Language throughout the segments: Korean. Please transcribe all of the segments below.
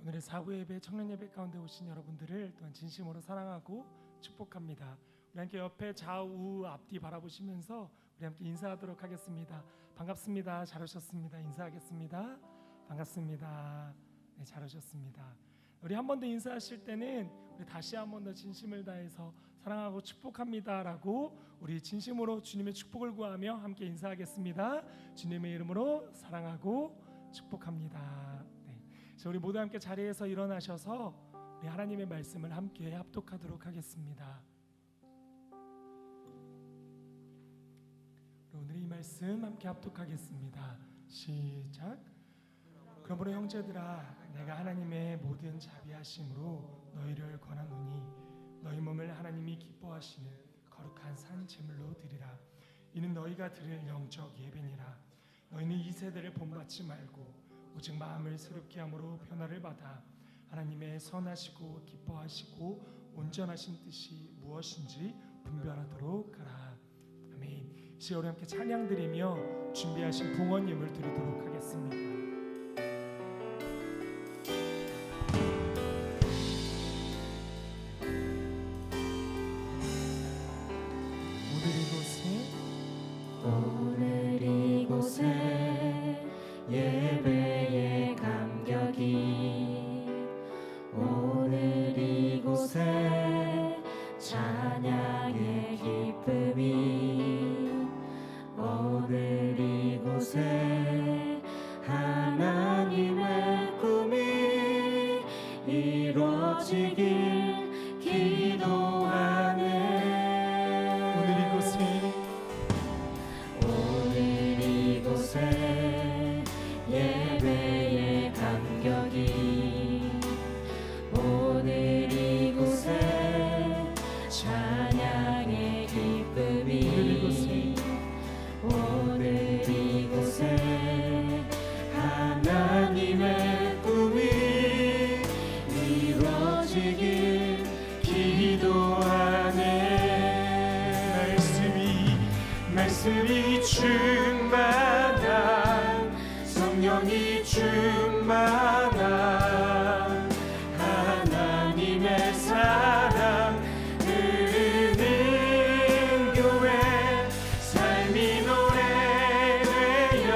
오늘의 사부 예배, 청년 예배 가운데 오신 여러분들을 또한 진심으로 사랑하고 축복합니다. 우리 함께 옆에 좌우 앞뒤 바라보시면서 우리 함께 인사하도록 하겠습니다. 반갑습니다. 잘 오셨습니다. 인사하겠습니다. 반갑습니다. 네, 잘 오셨습니다. 우리 한 번 더 인사하실 때는 우리 다시 한 번 더 진심을 다해서 사랑하고 축복합니다라고 우리 진심으로 주님의 축복을 구하며 함께 인사하겠습니다. 주님의 이름으로 사랑하고 축복합니다. 네. 우리 모두 함께 자리에서 일어나셔서 우리 하나님의 말씀을 함께 합독하도록 하겠습니다. 오늘 이 말씀 함께 합독하겠습니다. 시작. 그러므로 형제들아, 내가 하나님의 모든 자비하심으로 너희를 권하노니 너희 몸을 하나님이 기뻐하시는 거룩한 산 제물로 드리라. 이는 너희가 드릴 영적 예배니라. 너희는 이 세대를 본받지 말고 오직 마음을 새롭게 함으로 변화를 받아 하나님의 선하시고 기뻐하시고 온전하신 뜻이 무엇인지 분별하도록 하라. 아멘. 이제 우리 함께 찬양 드리며 준비하신 봉헌예물 드리도록 하겠습니다. 오늘 이곳에 예배의 감격이, 오늘 이곳에 찬양의 기쁨이, 오늘 이곳에 하나님의 꿈이 이루어지길 기도하네. 예배의 감격이, 오늘 이곳에 찬양의 기쁨이, 오늘 이곳에 하나님의 꿈이 이루어지길 기도하네. 말씀이 충만한, 성령이 충만한 하나님의 사랑 흐르는 교회, 삶이 노래되어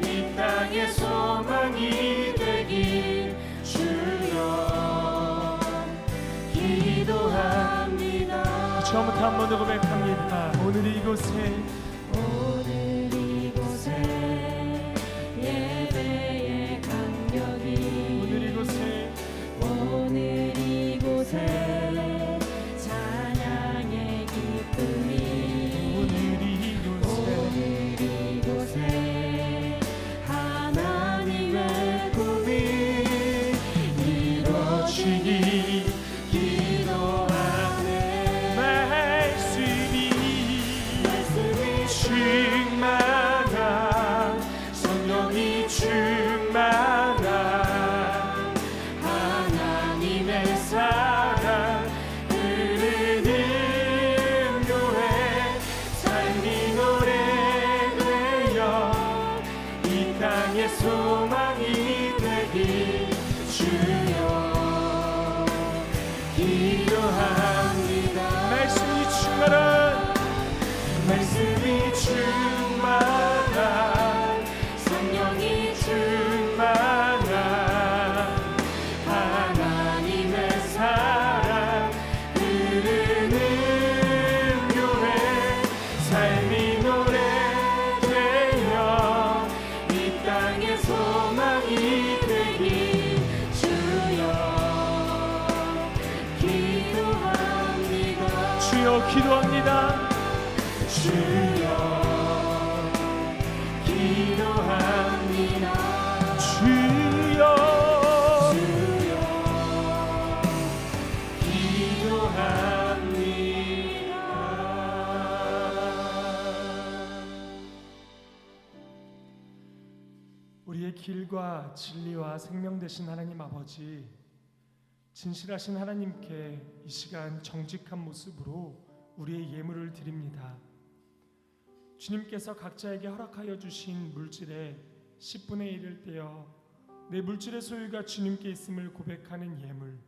이 땅에 소망이 되길 주여 기도합니다. 처음부터 한 번 더 고백합니다. 오늘 이곳에 예배의 감격이, 오늘 이곳에 찬양의 기쁨이, 오늘 이곳에 하나님의 꿈이 이루어지기 기도하네. 말씀이 충만한, 성령이 충만한 하나님의 사랑 흐르는 교회, 삶이 노래되어 이 땅에 소망이 되길 주여 기도합니다. 말씀이 충만한, 성령이 충만한 하나님의 사랑 흐르는 교회, 삶이 노래되어 이 땅에 소망이 되길 주여 기도합니다. 주여 기도합니다. 주여 기도합니다. 주여 기도합니다. 우리의 길과 진리와 생명 되신 하나님 아버지, 진실하신 하나님께 이 시간 정직한 모습으로 우리의 예물을 드립니다. 주님께서 각자에게 허락하여 주신 물질의 10분의 1을 떼어 내 물질의 소유가 주님께 있음을 고백하는 예물,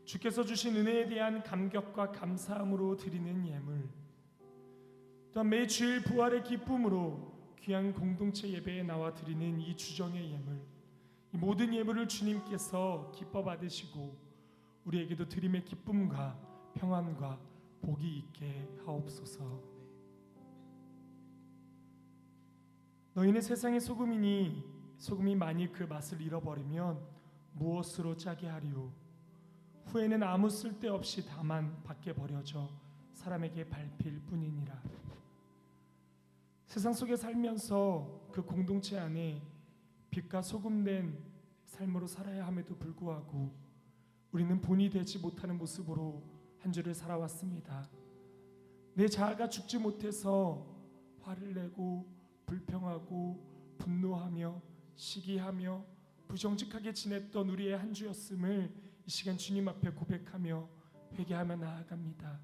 주께서 주신 은혜에 대한 감격과 감사함으로 드리는 예물, 또한 매 주일 부활의 기쁨으로 귀한 공동체 예배에 나와 드리는 이 주정의 예물, 이 모든 예물을 주님께서 기뻐 받으시고 우리에게도 드림의 기쁨과 평안과 복이 있게 하옵소서. 너희는 세상의 소금이니 소금이 만일 그 맛을 잃어버리면 무엇으로 짜게 하리요? 후에는 아무 쓸데없이 다만 밖에 버려져 사람에게 밟힐 뿐이니라. 세상 속에 살면서 그 공동체 안에 빛과 소금된 삶으로 살아야 함에도 불구하고 우리는 본이 되지 못하는 모습으로 한 주를 살아왔습니다. 내 자아가 죽지 못해서 화를 내고 불평하고 분노하며 시기하며 부정직하게 지냈던 우리의 한 주였음을 이 시간 주님 앞에 고백하며 회개하며 나아갑니다.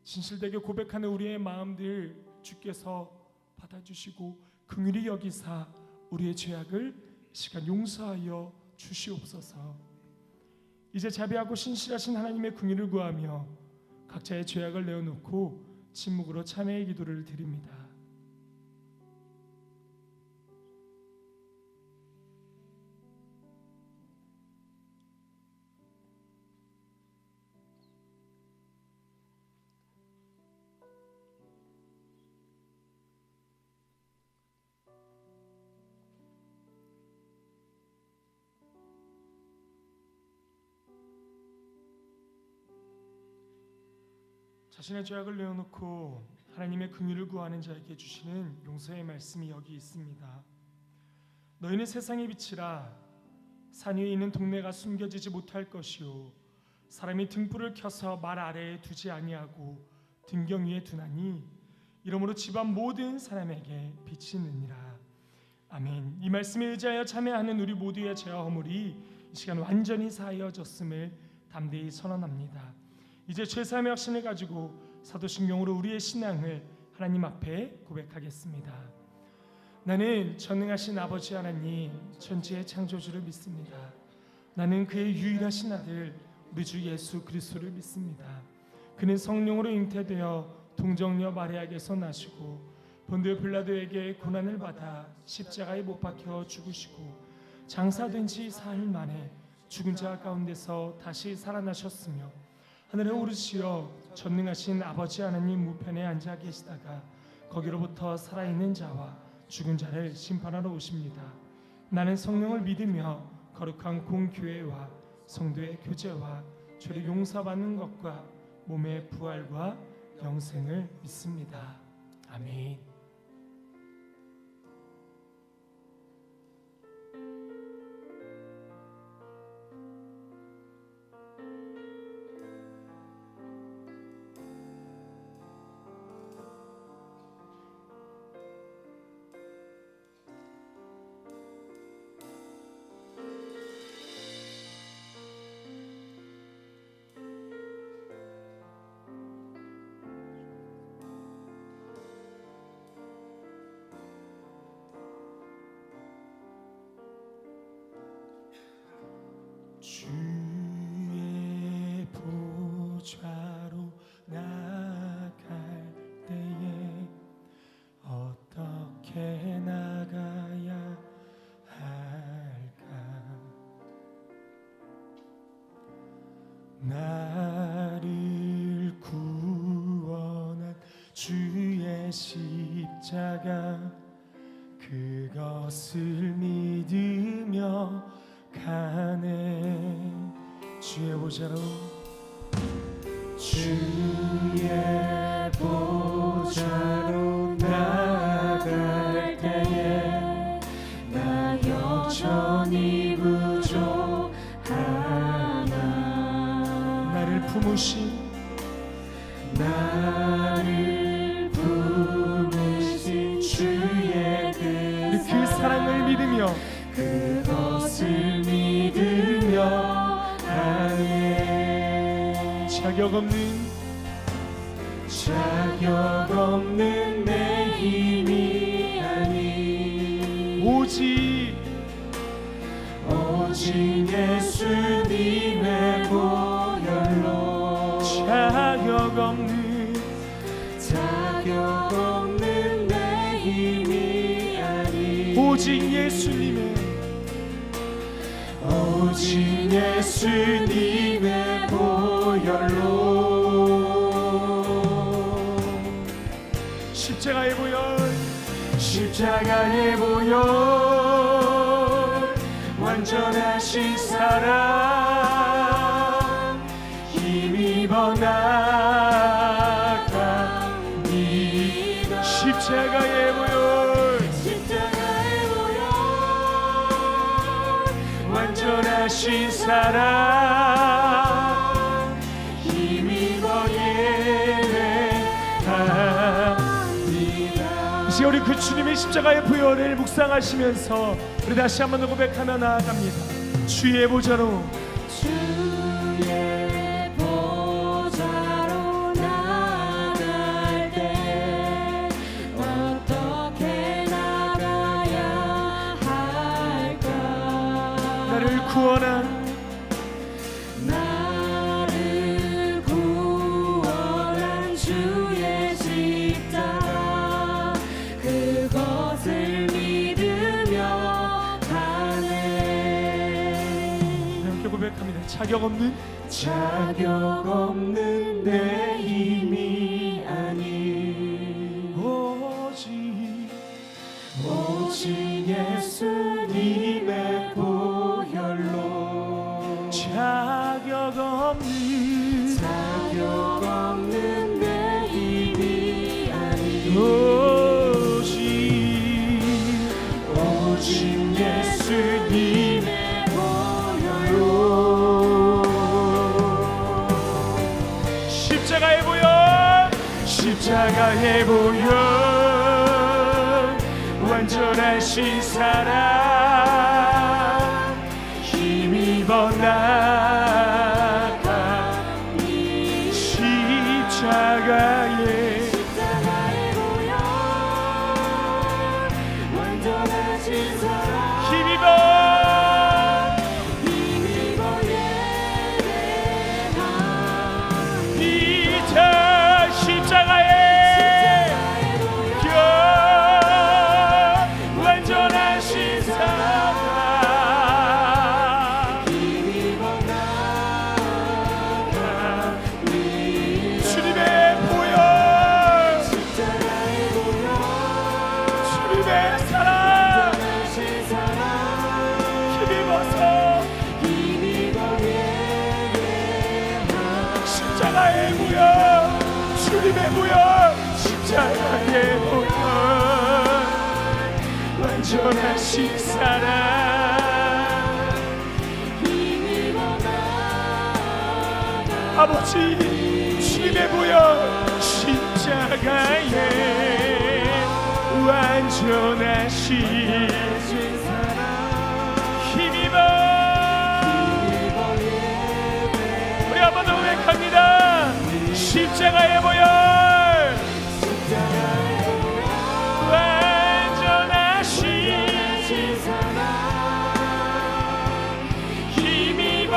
진실되게 고백하는 우리의 마음들 주께서 받아주시고 긍휼히 여기사 우리의 죄악을 이 시간 용서하여 주시옵소서. 이제 자비하고 신실하신 하나님의 긍휼을 구하며 각자의 죄악을 내어놓고 침묵으로 참회의 기도를 드립니다. 자신의 죄악을 내어놓고 하나님의 긍휼을 구하는 자에게 주시는 용서의 말씀이 여기 있습니다. 너희는 세상의 빛이라. 산 위에 있는 동네가 숨겨지지 못할 것이요 사람이 등불을 켜서 말 아래에 두지 아니하고 등경 위에 두나니 이러므로 집안 모든 사람에게 빛이 느니라. 아멘. 이 말씀에 의지하여 참여하는 우리 모두의 죄와 허물이 이 시간 완전히 사하여졌음을 담대히 선언합니다. 이제 죄사함의 확신을 가지고 사도신경으로 우리의 신앙을 하나님 앞에 고백하겠습니다. 나는 전능하신 아버지 하나님 천지의 창조주를 믿습니다. 나는 그의 유일하신 아들 우리 주 예수 그리스도를 믿습니다. 그는 성령으로 잉태되어 동정녀 마리아에게서 나시고 본디오 빌라도에게 고난을 받아 십자가에 못 박혀 죽으시고 장사된 지 사흘 만에 죽은 자 가운데서 다시 살아나셨으며 하늘에 오르시어 전능하신 아버지 하나님 우편에 앉아 계시다가 거기로부터 살아있는 자와 죽은 자를 심판하러 오십니다. 나는 성령을 믿으며 거룩한 공교회와 성도의 교제와 죄를 용서받는 것과 몸의 부활과 영생을 믿습니다. 아멘. 주의 보좌로 나갈 때에 어떻게 나가야 할까? 나를 구원한 주의 십자가 그것을 믿으며 가네. 주의 보좌로 나아갈 때에 나 여전히 부족하나. 나를 품으신 주의 그 사랑을 믿으며 그것을 믿으며 가네. 자격 없는 내 힘이 아니 오직 예수님의 보혈로 자격 없는 내 힘이 아니 오직 예수님의 보혈로 십자가의 보혈 완전하신 사랑 힘입어 나갑니다. 십자가의 보혈 완전하신 사랑 힘입어 예배합니다. 이제 우리 그 주님의 십자가의 보혈을 묵상하시면서 우리 다시 한번 고백하며 나아갑니다. 주의 보좌로 나아갈 때 어떻게 나가야 할까? 나를 구원한 주의 십자가 그것을 믿으며 가네. 함께 고백합니다. 자격 없는 내 힘이 아니 오직 예수님의 보혈로 자격 없는 내 힘이 아니 오직 예수님의 보혈로 십자가의 보혈 완전하신 사랑 힘입어 나가니 십자가의 보혈 완전하신 사랑 힘입어 이자 십자가의 완전하신 사랑 주님의 보혈 주님의 사랑 힘입어서 십자가의 보혈 주님의 보혈 십자가의 보혈 완전하신 사랑 아버지 주님의 보혈 십자가에 완전하신 힘입어 우리 한 번 더 고백합니다. 십자가의 보혈 힘입어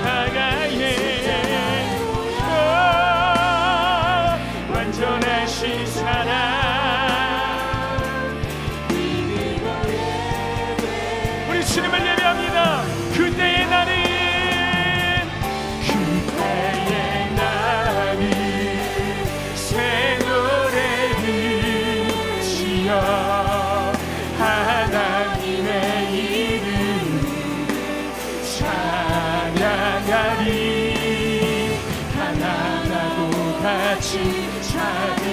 십자가의 완전하신 사랑 우리 주님을 예배합니다. 그때의 나는 새 노래를 지어 하나님의 이름 찬양하리 하나나고 같이 작은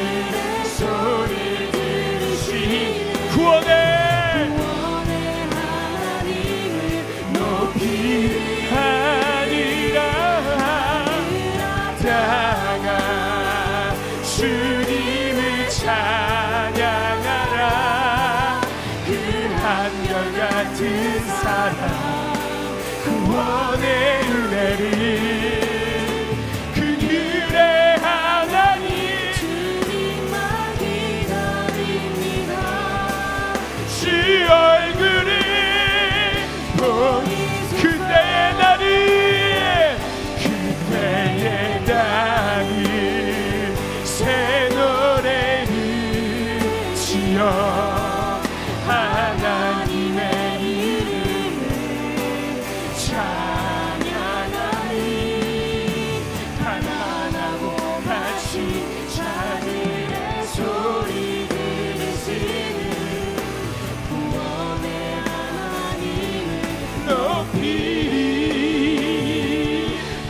소리 들으시 구원의 하나님을 높이 하리라 다가 주님을 찬양하라 그 한결같은 사랑 구원의 은혜를 그들의 하나님 주님만 기다립니다. 주여 하나님의 이름을 찬양하니 가난하고 다친 자들의 소리 들으시는 구원의 하나님을 높이리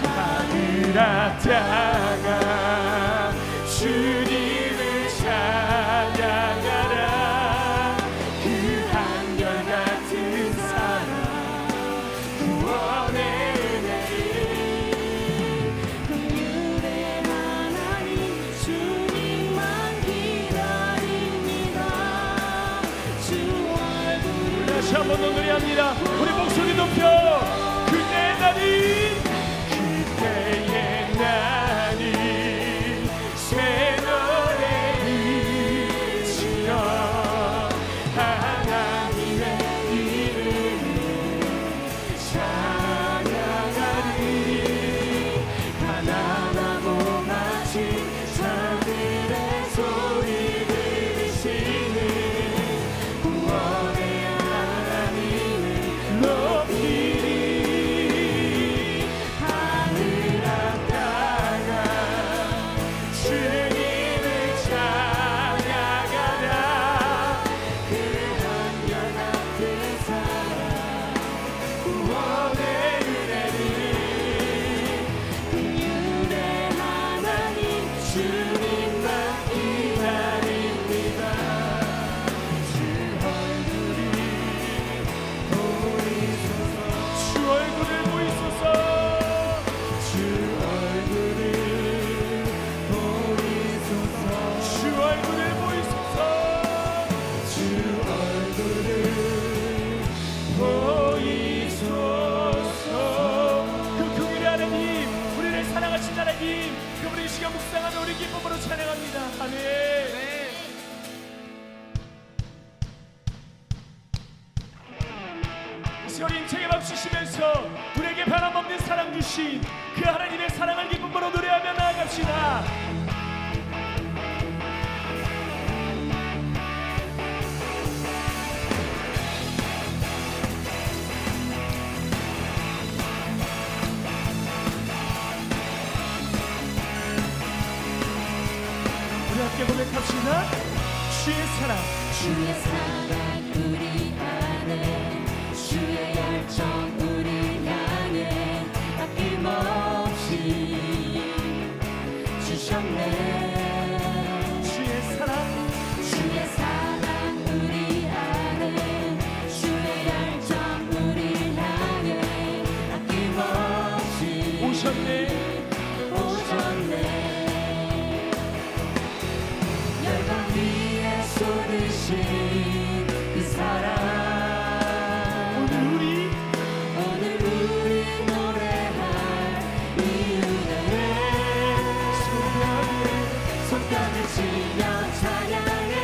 하늘 앞다가 주님을 찬양하라 그 한결같은 사랑 구원의 은혜를 긍휼의 하나님 주님만 기다립니다. 주 얼굴을 다시 한번 더 노래합니다. 우리 목소리 높여 그때의 날이 그때의 날이 새 노래를 지어 하나님의 이름을 찬양하리 가난하고 갇힌 자들의 소리 들으시는 구원의 하나님을 높이리 하늘 앞다가 주님을 찬양하라 그 한결같은 사랑 구원의 은혜를 긍휼의 하나님 주님만 기다립니다. 주 얼굴을 보이소서 주 얼굴을 보이소서 주 얼굴을 보이소서 주 얼굴을 보이소서 주 얼굴을 보이소서 그 긍휼의 하나님 우리를 사랑하신 하나님 그분의 시간 묵상하며 우리 기쁨으로 찬양합니다. 아멘. 우리 인생에 멈추시면서 우리에게 변함없는 사랑 주신 그 하나님의 사랑을 기쁨으로 노래하며 나아갑시다. 우리 함께 고백합시다. 주의 사랑 주의 사랑 우리 안에 주의 열정 우리 향해 아낌없이 주셨네. 주의 사랑 주의 사랑 우리 안에 주의 열정 우리 향해 아낌없이 오셨네. 열방 위에 쏟으신 그 사랑 오늘 우리 노래할 이유는 손뼉을 치며 찬양해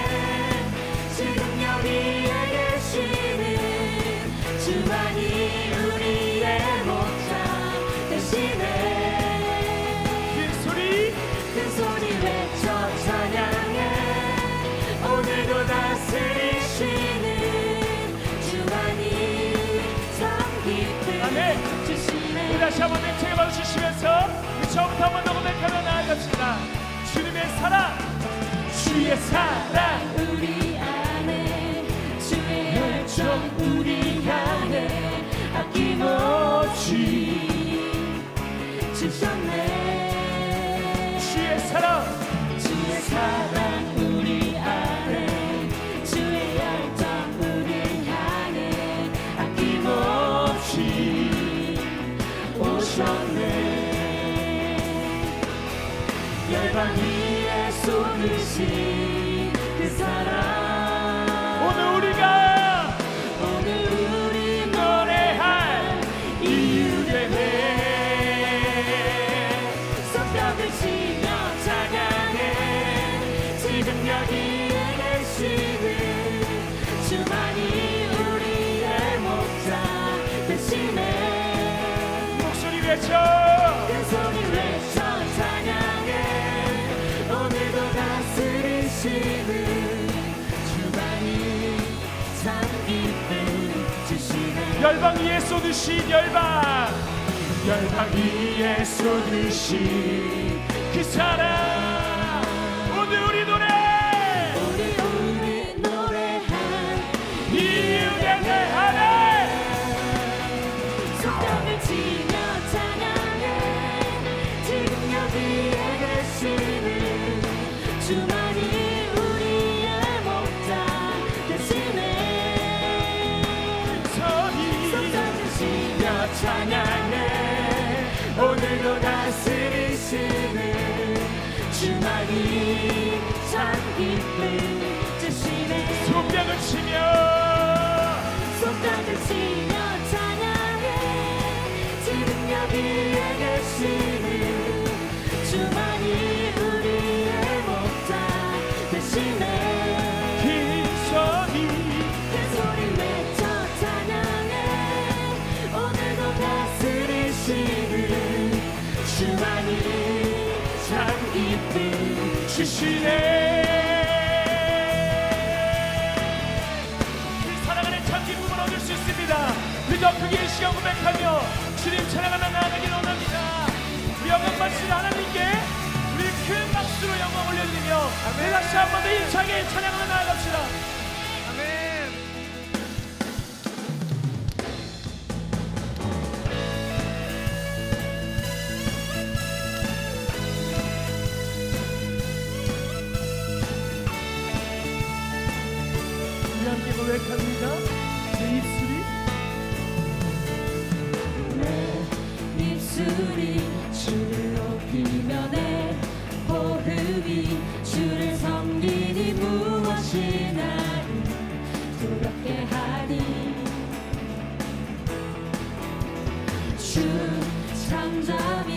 지금 여기에 계시는 주만이 우리의 목자 되시네. 큰 소리 외쳐 찬양해 오늘도 다스리시는 주만이 참 기쁨 주시네. 우리 다시 한번 맹창에 받아주시면서 우리 처음부터 한번 더 고백하며 나아갑시다. 주님의 사랑 주의 사랑 우리 안에 주의 열정 우리 향해 아낌없이 주셨네. 주의 사랑 주의 사랑 우리 안에 주의 열정 우리 향해 아낌없이 오셨네. 열방 위에 쏟으신 그 사랑 열방 위에 쏟으신 열방 위에 쏟으신 그 사랑 오늘 우리 노래 우리 노래한 이 은혜 대하네 손뼉을 치며 찬양해 지금 여기에 계시는 주만이 우리의 목자 되시네 손뼉을 치며 찬양해 오늘도 다스리시는 주만이 참 기쁜 주시네 손뼉을 치며 손뼉을 치며 찬양해 지금 여기에 계시는 주만이 우리의 목자 되시네 긴 소리 큰 소리 외쳐 찬양해 오늘도 다스리시는 주만이 참 기쁜 주시네 이 사랑 안에 참 기쁨을 얻을 수 있습니다. 우리 더 크게 이 시간 고백하며 주님 찬양하며 나아가길 원합니다. 우리 영광 받으신 하나님께 우리 큰 박수로 영광 올려드리며 우리 다시 한 번 더 힘차게 찬양하며 나아갑시다. 아멘. 우리 함께 고백합니다. 내 입술이 내 입술이 주를 높이며 내 호흡이 주를 섬기니 무엇이 나를 두렵게 하니 주 잠잠히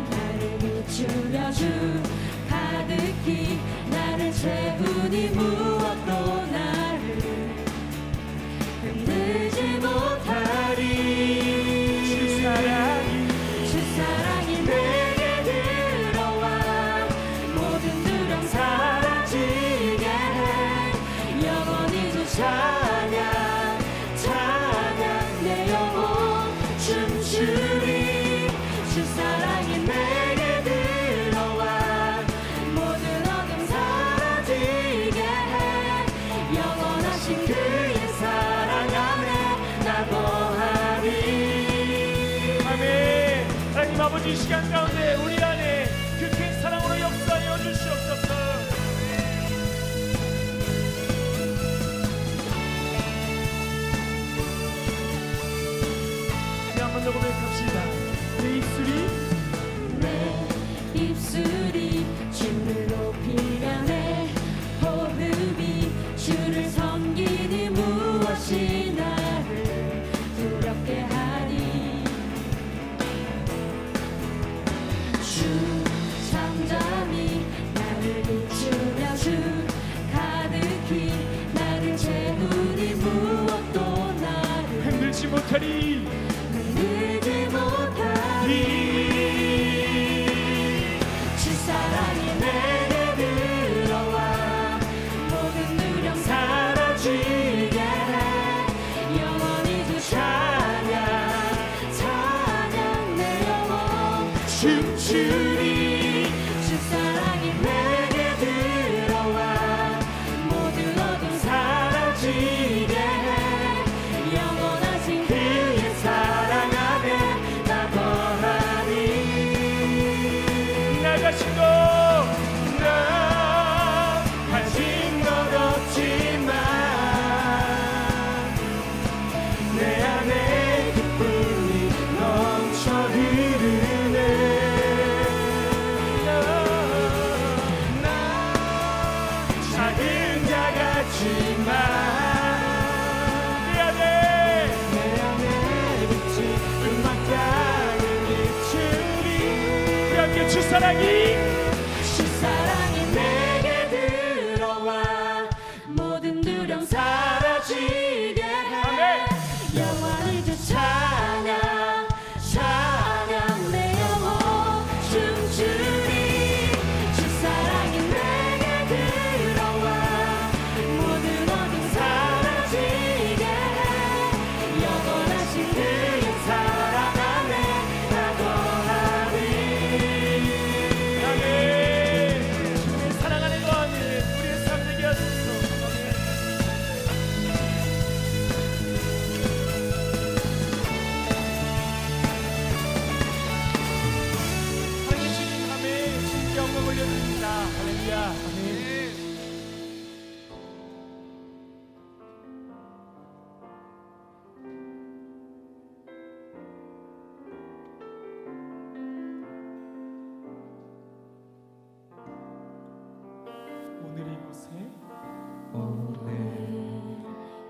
나를 비추려 주 가득히 나를 채우니 무엇도 나를 흔들지 못하리 주 사랑이 내게 들어와 모든 두려움 사라지게 해 영원히 주 찬양 찬양 내 영혼 춤추리 주 사랑이 내게 들어와 모든 어둠 사라지게 해 영원하신 그의 사랑 안에 나 거하리 아멘. 하나님 아버지 이 시간 가운데 우리 안에 그 큰 사랑으로 역사하여 주시옵소서. 한 번 더 고백합시다. 내 입술이 내 입술이 주를 높이며 내 호흡이 주를 섬기니 무엇이 나를 두렵게 하니 주 잠잠히 나를 비추며 주 가득히 나를 채우니 무엇도 나를 흔들지 못하리. 흔들지 못하리 주 사랑이 내게 들어와 모든 두려움 사라지게 해 영원히 주 찬양 찬양 내 영혼 춤추리 주 사랑이 내게 들어와 모든 어둠 사라지게 해 영원하신 그의 사랑 안에 나 거하리 나가신 것 나 가진 것 없지만 내 안에 기쁨이 넘쳐 흐르네 나 작은 자 같지만 내 안에 내 안에 빛이 음악가는 비추리 우리 함께 주 사랑이 주 사랑이 내게 들어와 모든 두려움 사라지게 해 아멘. 영원히 주 찬양 찬양 내 영혼 춤추리 주 사랑이 내게 들어와 모든 어둠 사라지게 해 영원하신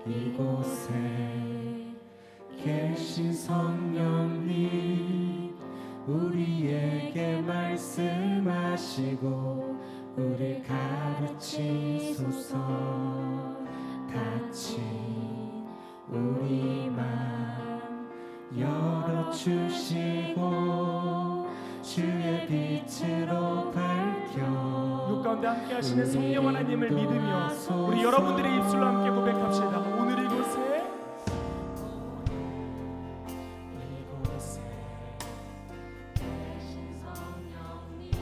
이곳에 계신 성령님 우리에게 말씀하시고 우리 가르치소서. 같이 우리 맘 열어주시고 주의 빛으로 밝혀 육 가운데 함께 하시는 성령 하나님을 믿으며 우리 여러분들의 입술로 함께 고백합시다. 오늘 이곳에 계신 성령님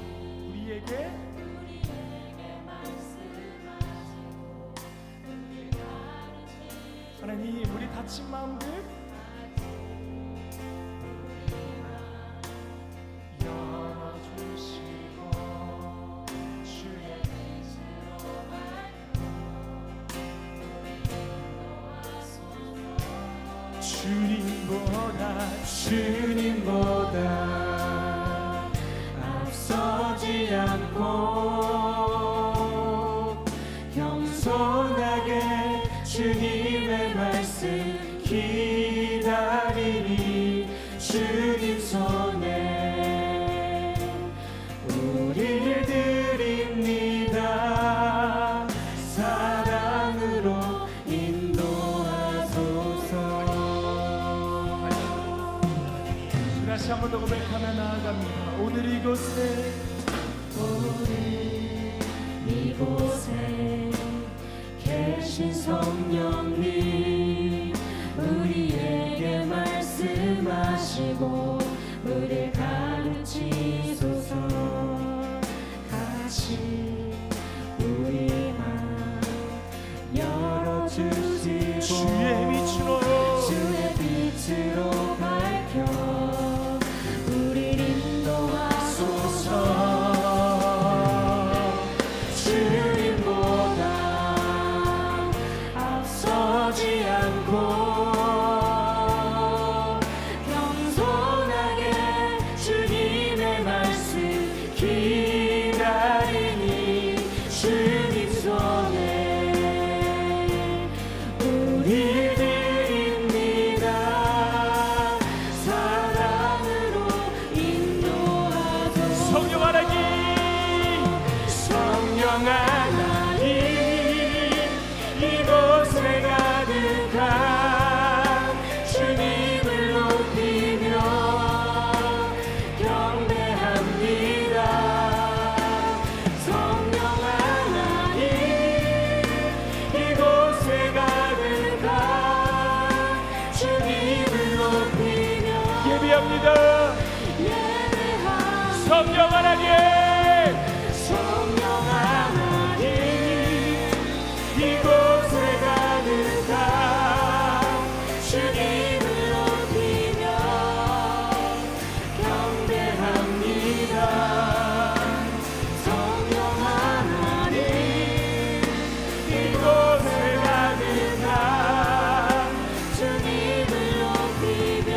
우리에게 우리에게 말씀하시고 우리 가르치시고 하나님 우리 다친 마음들 열어주시고 주의 빛으로 밝혀 주님보다 앞서지 않고 겸손하게 주님의 말씀 기다리니 주님 손에 우리를 드립니다. 사랑으로 인도하소서. 다시 한 번 더 고백하며 나아갑니다. 오늘 이곳에 계신 성령님 우리에게 말씀하시고 우리를 가르치소서. 같이 우리 맘 열어주시고 주의 빛으로 밝혀 우리를 인도하소서. 주님보다 앞서지 않고 겸손하게 주님의 말씀 기다리니 주님 손에 우리 드립니다. 사랑으로 인도하소서. 성령 하나님 성령 하나님 이곳에 가득한 주님을 높이며 경배합니다. 성령 하나님 이곳에 가득한 주님을 높이며 예배합니다. 예배합니다. 성령 하나님 성령 하나님 이곳에 가득한 주님을 높이며 경배합니다. 성령 하나님 이곳에 가득한 주님을 높이며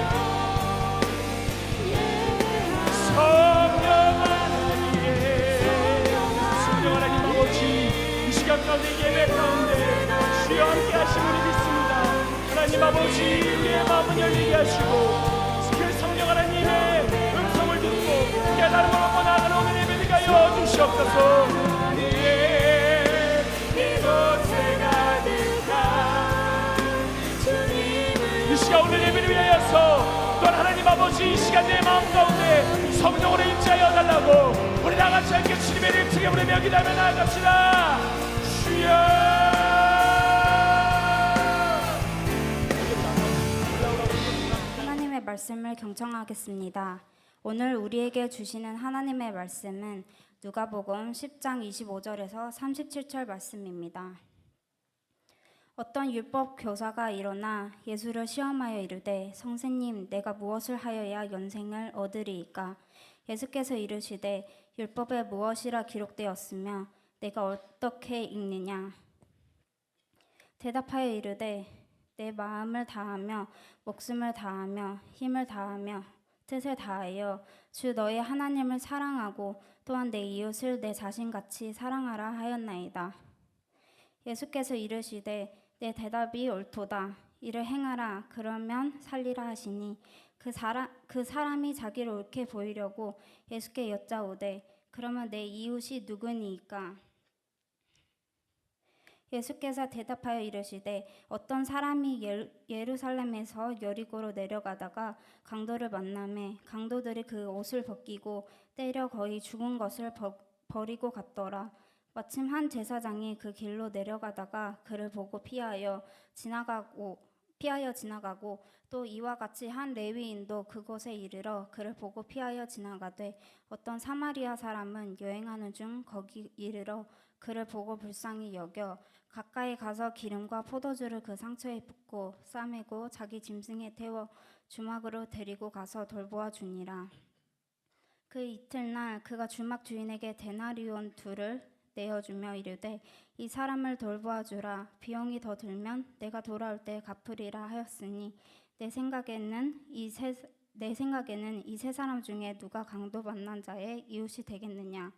예배합니다. 성령 하나님 아버지 이 시간 가운데 예배 가운데 주여 함께 하심을 믿습니다. 하나님 아버지 우리의 마음을 열리게 하시고 그 성령 하나님의 음성을 듣고 깨달음을 얻고 나아가는 오늘 예배가 하여 주시옵소서. 이곳에 가득한 주님을 이 시간 오늘 예배를 위하여서 또한 하나님 아버지 이 시간 내 마음 가운데 성령으로 임재하여 달라고 우리 다같이 함께 주님의 이름 크게 부르며 기도하며 나아갑시다. 주여 하나님의 말씀을 경청하겠습니다. 오늘 우리에게 주시는 하나님의 말씀은 누가복음 10장 25절에서 37절 말씀입니다. 어떤 율법 교사가 일어나 예수를 시험하여 이르되 선생님 내가 무엇을 하여야 영생을 얻으리이까? 예수께서 이르시되 율법에 무엇이라 기록되었으며 내가 어떻게 읽느냐? 대답하여 이르되 내 마음을 다하며 목숨을 다하며 힘을 다하며 뜻을 다하여 주 너의 하나님을 사랑하고 또한 내 이웃을 내 자신같이 사랑하라 하였나이다. 예수께서 이르시되 내 대답이 옳도다. 이를 행하라. 그러면 살리라 하시니 그 사람이 자기를 옳게 보이려고 예수께 여짜오되 그러면 내 이웃이 누구니이까? 예수께서 대답하여 이르시되 어떤 사람이 예루살렘에서 여리고로 내려가다가 강도를 만나매 강도들이 그 옷을 벗기고 때려 거의 죽은 것을 버리고 갔더라. 마침 한 제사장이 그 길로 내려가다가 그를 보고 피하여 지나가고 또 이와 같이 한 레위인도 그곳에 이르러 그를 보고 피하여 지나가되 어떤 사마리아 사람은 여행하는 중 거기 이르러 그를 보고 불쌍히 여겨 가까이 가서 기름과 포도주를 그 상처에 붓고 싸매고 자기 짐승에 태워 주막으로 데리고 가서 돌보아 주니라. 그 이튿날 그가 주막 주인에게 데나리온 2를 내어주며 이르되 이 사람을 돌보아 주라. 비용이 더 들면 내가 돌아올 때 갚으리라 하였으니 내 생각에는 이 세 사람 중에 누가 강도 만난 자의 이웃이 되겠느냐.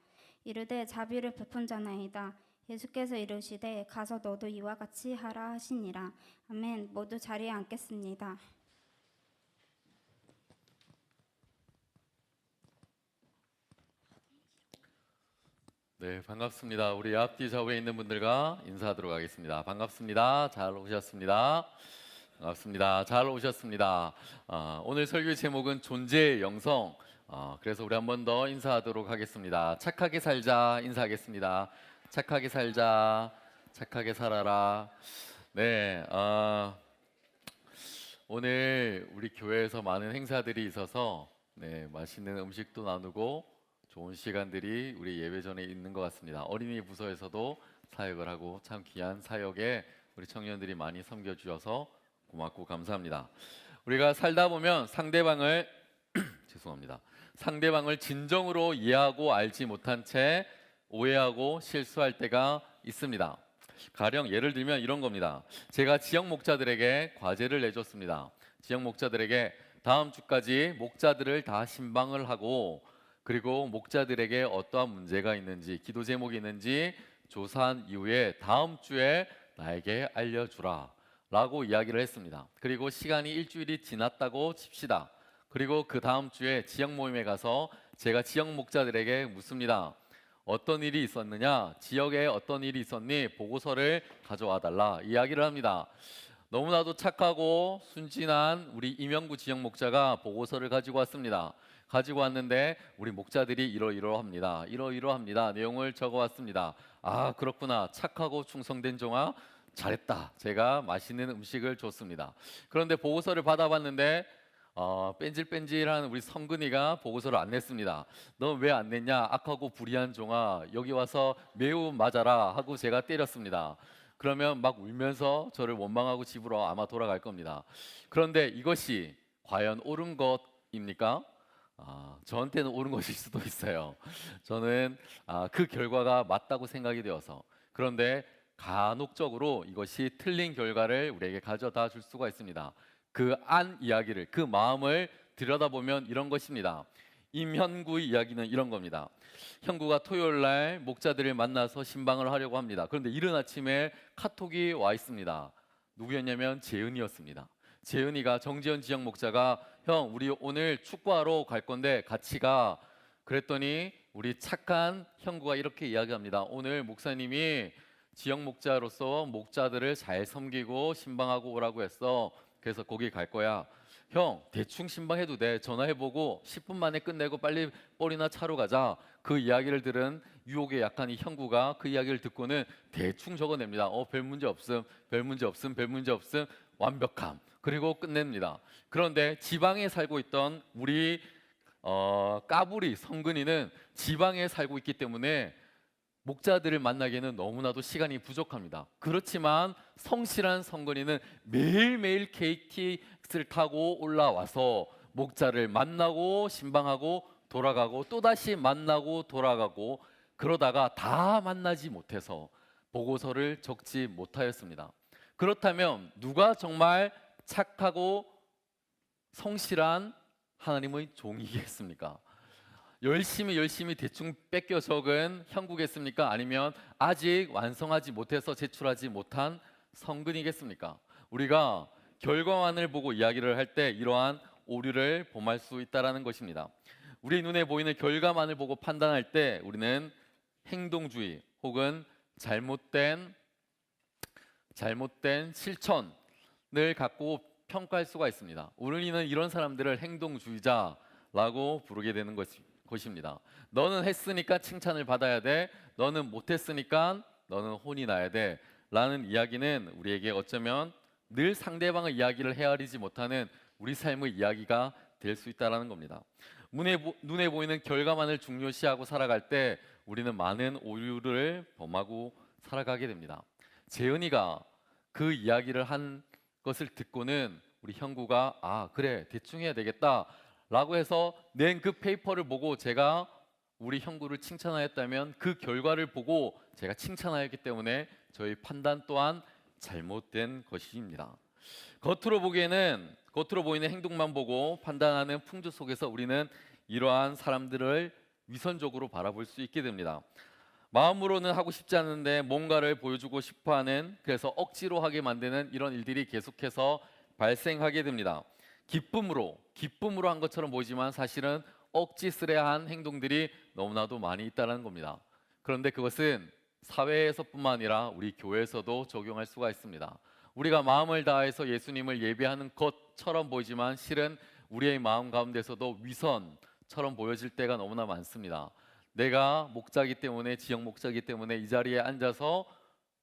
이르되 자비를 베푼 자나이다. 예수께서 이르시되 가서 너도 이와 같이 하라 하시니라. 아멘. 모두 자리에 앉겠습니다. 네, 반갑습니다. 우리 앞뒤 좌우에 있는 분들과 인사하도록 하겠습니다. 반갑습니다. 잘 오셨습니다. 반갑습니다. 잘 오셨습니다. 오늘 설교의 제목은 존재의 영성. 그래서 우리 한 번 더 인사하도록 하겠습니다. 착하게 살자 인사하겠습니다. 착하게 살자, 착하게 살아라. 네, 오늘 우리 교회에서 많은 행사들이 있어서 맛있는 음식도 나누고 좋은 시간들이 우리 예배 전에 있는 것 같습니다. 어린이 부서에서도 사역을 하고 참 귀한 사역에 우리 청년들이 많이 섬겨주셔서 고맙고 감사합니다. 우리가 살다 보면 상대방을 죄송합니다. 상대방을 진정으로 이해하고 알지 못한 채 오해하고 실수할 때가 있습니다. 가령 예를 들면 이런 겁니다. 제가 지역 목자들에게 과제를 내줬습니다. 지역 목자들에게 다음 주까지 목자들을 다 신방을 하고 그리고 목자들에게 어떠한 문제가 있는지 기도 제목이 있는지 조사한 이후에 다음 주에 나에게 알려주라 라고 이야기를 했습니다. 그리고 시간이 일주일이 지났다고 칩시다. 그리고 그 다음 주에 지역 모임에 가서 제가 지역 목자들에게 묻습니다. 어떤 일이 있었느냐? 지역에 어떤 일이 있었니? 보고서를 가져와 달라 이야기를 합니다. 너무나도 착하고 순진한 우리 이명구 지역 목자가 보고서를 가지고 왔습니다. 가지고 왔는데 우리 목자들이 이러이러합니다. 이러이러합니다. 내용을 적어왔습니다. 아, 그렇구나. 착하고 충성된 종아, 잘했다. 제가 맛있는 음식을 줬습니다. 그런데 보고서를 받아봤는데 뺀질뺀질한 우리 성근이가 보고서를 안 냈습니다. 너 왜 안 냈냐? 악하고 불의한 종아, 여기 와서 매우 맞아라 하고 제가 때렸습니다. 그러면 막 울면서 저를 원망하고 집으로 아마 돌아갈 겁니다. 그런데 이것이 과연 옳은 것입니까? 저한테는 옳은 것일 수도 있어요. 저는 그 결과가 맞다고 생각이 되어서. 그런데 간혹적으로 이것이 틀린 결과를 우리에게 가져다 줄 수가 있습니다. 그 안 이야기를, 그 마음을 들여다보면 이런 것입니다. 임현구의 이야기는 이런 겁니다. 현구가 토요일 날 목자들을 만나서 신방을 하려고 합니다. 그런데 이른 아침에 카톡이 와 있습니다. 누구였냐면 재은이었습니다. 재은이가 정지현 지역 목자가 형, 우리 오늘 축구하러 갈 건데 같이 가. 그랬더니 우리 착한 현구가 이렇게 이야기합니다. 오늘 목사님이 지역 목자로서 목자들을 잘 섬기고 신방하고 오라고 했어. 그래서 거기 갈 거야. 형, 대충 신방해도 돼. 전화해보고 10분 만에 끝내고 빨리 볼이나 차로 가자. 그 이야기를 들은 유혹에 약한 이 형구가 그 이야기를 듣고는 대충 적어냅니다. 별 문제 없음, 별 문제 없음, 별 문제 없음, 완벽함. 그리고 끝냅니다. 그런데 지방에 살고 있던 우리 까불이 성근이는 지방에 살고 있기 때문에 목자들을 만나기에는 너무나도 시간이 부족합니다. 그렇지만 성실한 성근이는 매일매일 KTX를 타고 올라와서 목자를 만나고 신방하고 돌아가고 또다시 만나고 돌아가고 그러다가 다 만나지 못해서 보고서를 적지 못하였습니다. 그렇다면 누가 정말 착하고 성실한 하나님의 종이겠습니까? 열심히 대충 뺏겨 적은 형구겠습니까? 아니면 아직 완성하지 못해서 제출하지 못한 성근이겠습니까? 우리가 결과만을 보고 이야기를 할 때 이러한 오류를 범할 수 있다는 것입니다. 우리 눈에 보이는 결과만을 보고 판단할 때 우리는 행동주의 혹은 잘못된 실천을 갖고 평가할 수가 있습니다. 우리는 이런 사람들을 행동주의자라고 부르게 되는 것입니다. 너는 했으니까 칭찬을 받아야 돼. 너는 못했으니까 너는 혼이 나야 돼. 라는 이야기는 우리에게 어쩌면 늘 상대방의 이야기를 헤아리지 못하는 우리 삶의 이야기가 될 수 있다는 겁니다. 눈에 보이는 결과만을 중요시하고 살아갈 때 우리는 많은 오류를 범하고 살아가게 됩니다. 재은이가 그 이야기를 한 것을 듣고는 우리 형구가 아 그래 대충 해야 되겠다 라고 해서 낸 그 페이퍼를 보고 제가 우리 형구를 칭찬하였다면 그 결과를 보고 제가 칭찬하였기 때문에 저희 판단 또한 잘못된 것입니다. 겉으로 보이는 행동만 보고 판단하는 풍조 속에서 우리는 이러한 사람들을 위선적으로 바라볼 수 있게 됩니다. 마음으로는 하고 싶지 않은데 뭔가를 보여주고 싶어하는, 그래서 억지로 하게 만드는 이런 일들이 계속해서 발생하게 됩니다. 기쁨으로 한 것처럼 보이지만 사실은 억지스레한 행동들이 너무나도 많이 있다는 겁니다. 그런데 그것은 사회에서뿐만 아니라 우리 교회에서도 적용할 수가 있습니다. 우리가 마음을 다해서 예수님을 예배하는 것처럼 보이지만 실은 우리의 마음 가운데서도 위선처럼 보여질 때가 너무나 많습니다. 내가 목자이기 때문에, 지역 목자이기 때문에 이 자리에 앉아서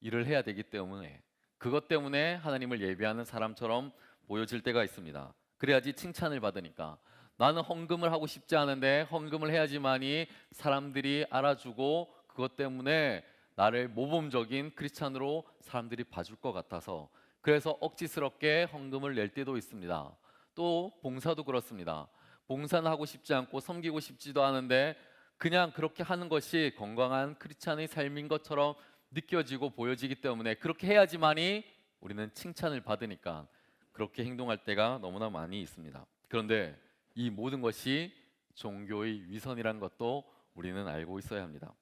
일을 해야 되기 때문에, 그것 때문에 하나님을 예배하는 사람처럼 보여질 때가 있습니다. 그래야지 칭찬을 받으니까. 나는 헌금을 하고 싶지 않은데 헌금을 해야지만이 사람들이 알아주고 그것 때문에 나를 모범적인 크리스찬으로 사람들이 봐줄 것 같아서, 그래서 억지스럽게 헌금을 낼 때도 있습니다. 또 봉사도 그렇습니다. 봉사는 하고 싶지 않고 섬기고 싶지도 않은데 그냥 그렇게 하는 것이 건강한 크리스찬의 삶인 것처럼 느껴지고 보여지기 때문에 그렇게 해야지만이 우리는 칭찬을 받으니까 그렇게 행동할 때가 너무나 많이 있습니다. 그런데 이 모든 것이 종교의 위선이라는 것도 우리는 알고 있어야 합니다.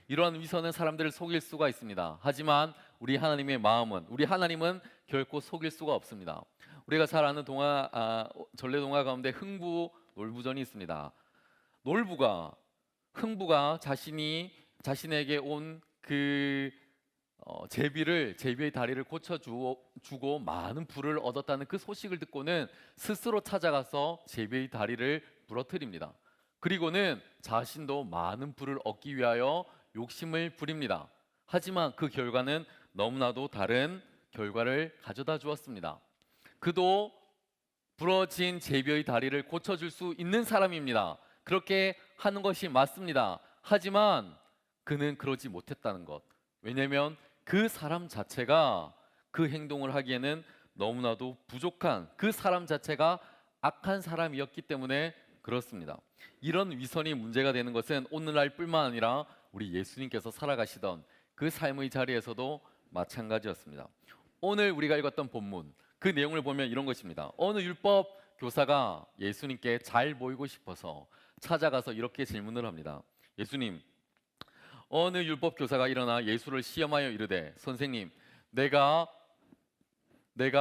이러한 위선은 사람들을 속일 수가 있습니다. 하지만 우리 하나님은 결코 속일 수가 없습니다. 우리가 잘 아는 전래동화 가운데 흥부 놀부전이 있습니다. 흥부가 자신에게 온 그 제비의 다리를 고쳐주고 많은 부를 얻었다는 그 소식을 듣고는 스스로 찾아가서 제비의 다리를 부러뜨립니다. 그리고는 자신도 많은 부를 얻기 위하여 욕심을 부립니다. 하지만 그 결과는 너무나도 다른 결과를 가져다 주었습니다. 그도 부러진 제비의 다리를 고쳐줄 수 있는 사람입니다. 그렇게 하는 것이 맞습니다. 하지만 그는 그러지 못했다는 것. 왜냐하면 그 사람 자체가 그 행동을 하기에는 너무나도 부족한, 그 사람 자체가 악한 사람이었기 때문에 그렇습니다. 이런 위선이 문제가 되는 것은 오늘날뿐만 아니라 우리 예수님께서 살아가시던 그 삶의 자리에서도 마찬가지였습니다. 오늘 우리가 읽었던 본문, 그 내용을 보면 이런 것입니다. 어느 율법 교사가 예수님께 잘 보이고 싶어서 찾아가서 이렇게 질문을 합니다. 예수님, 어느 율법 교사가 일어나 예수를 시험하여 이르되, 선생님, 내가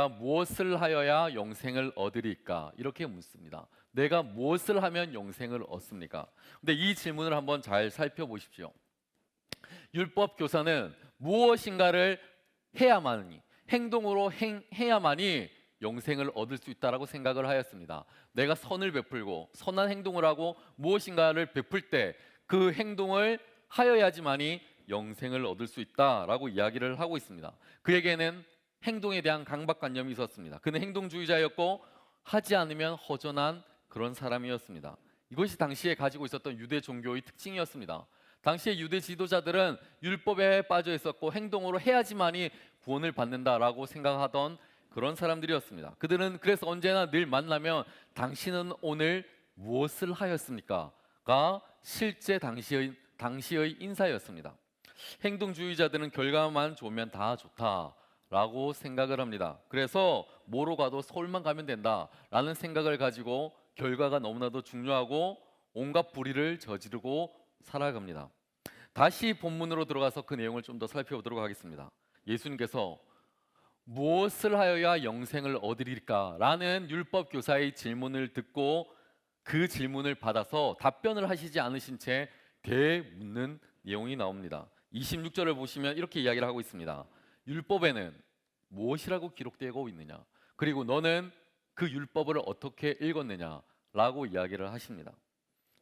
무엇을 하여야 영생을 얻으리까? 이렇게 묻습니다. 내가 무엇을 하면 영생을 얻습니까? 근데 이 질문을 한번 잘 살펴보십시오. 율법 교사는 무엇인가를 해야만이, 행동으로 해야만이 영생을 얻을 수 있다라고 생각을 하였습니다. 내가 선을 베풀고 선한 행동을 하고 무엇인가를 베풀 때 그 행동을 하여야지만이 영생을 얻을 수 있다라고 이야기를 하고 있습니다. 그에게는 행동에 대한 강박관념이 있었습니다. 그는 행동주의자였고 하지 않으면 허전한 그런 사람이었습니다. 이것이 당시에 가지고 있었던 유대 종교의 특징이었습니다. 당시의 유대 지도자들은 율법에 빠져 있었고 행동으로 해야지만이 구원을 받는다라고 생각하던 그런 사람들이었습니다. 그들은 그래서 언제나 늘 만나면 당신은 오늘 무엇을 하였습니까? 가 실제 당시의 인사였습니다. 행동주의자들은 결과만 좋으면 다 좋다라고 생각을 합니다. 그래서 뭐로 가도 서울만 가면 된다라는 생각을 가지고 결과가 너무나도 중요하고 온갖 불의를 저지르고 살아갑니다. 다시 본문으로 들어가서 그 내용을 좀 더 살펴보도록 하겠습니다. 예수님께서 무엇을 하여야 영생을 얻으리까? 라는 율법 교사의 질문을 듣고 그 질문을 받아서 답변을 하시지 않으신 채 되묻는 내용이 나옵니다. 26절을 보시면 이렇게 이야기를 하고 있습니다. 율법에는 무엇이라고 기록되고 있느냐? 그리고 너는 그 율법을 어떻게 읽었느냐? 라고 이야기를 하십니다.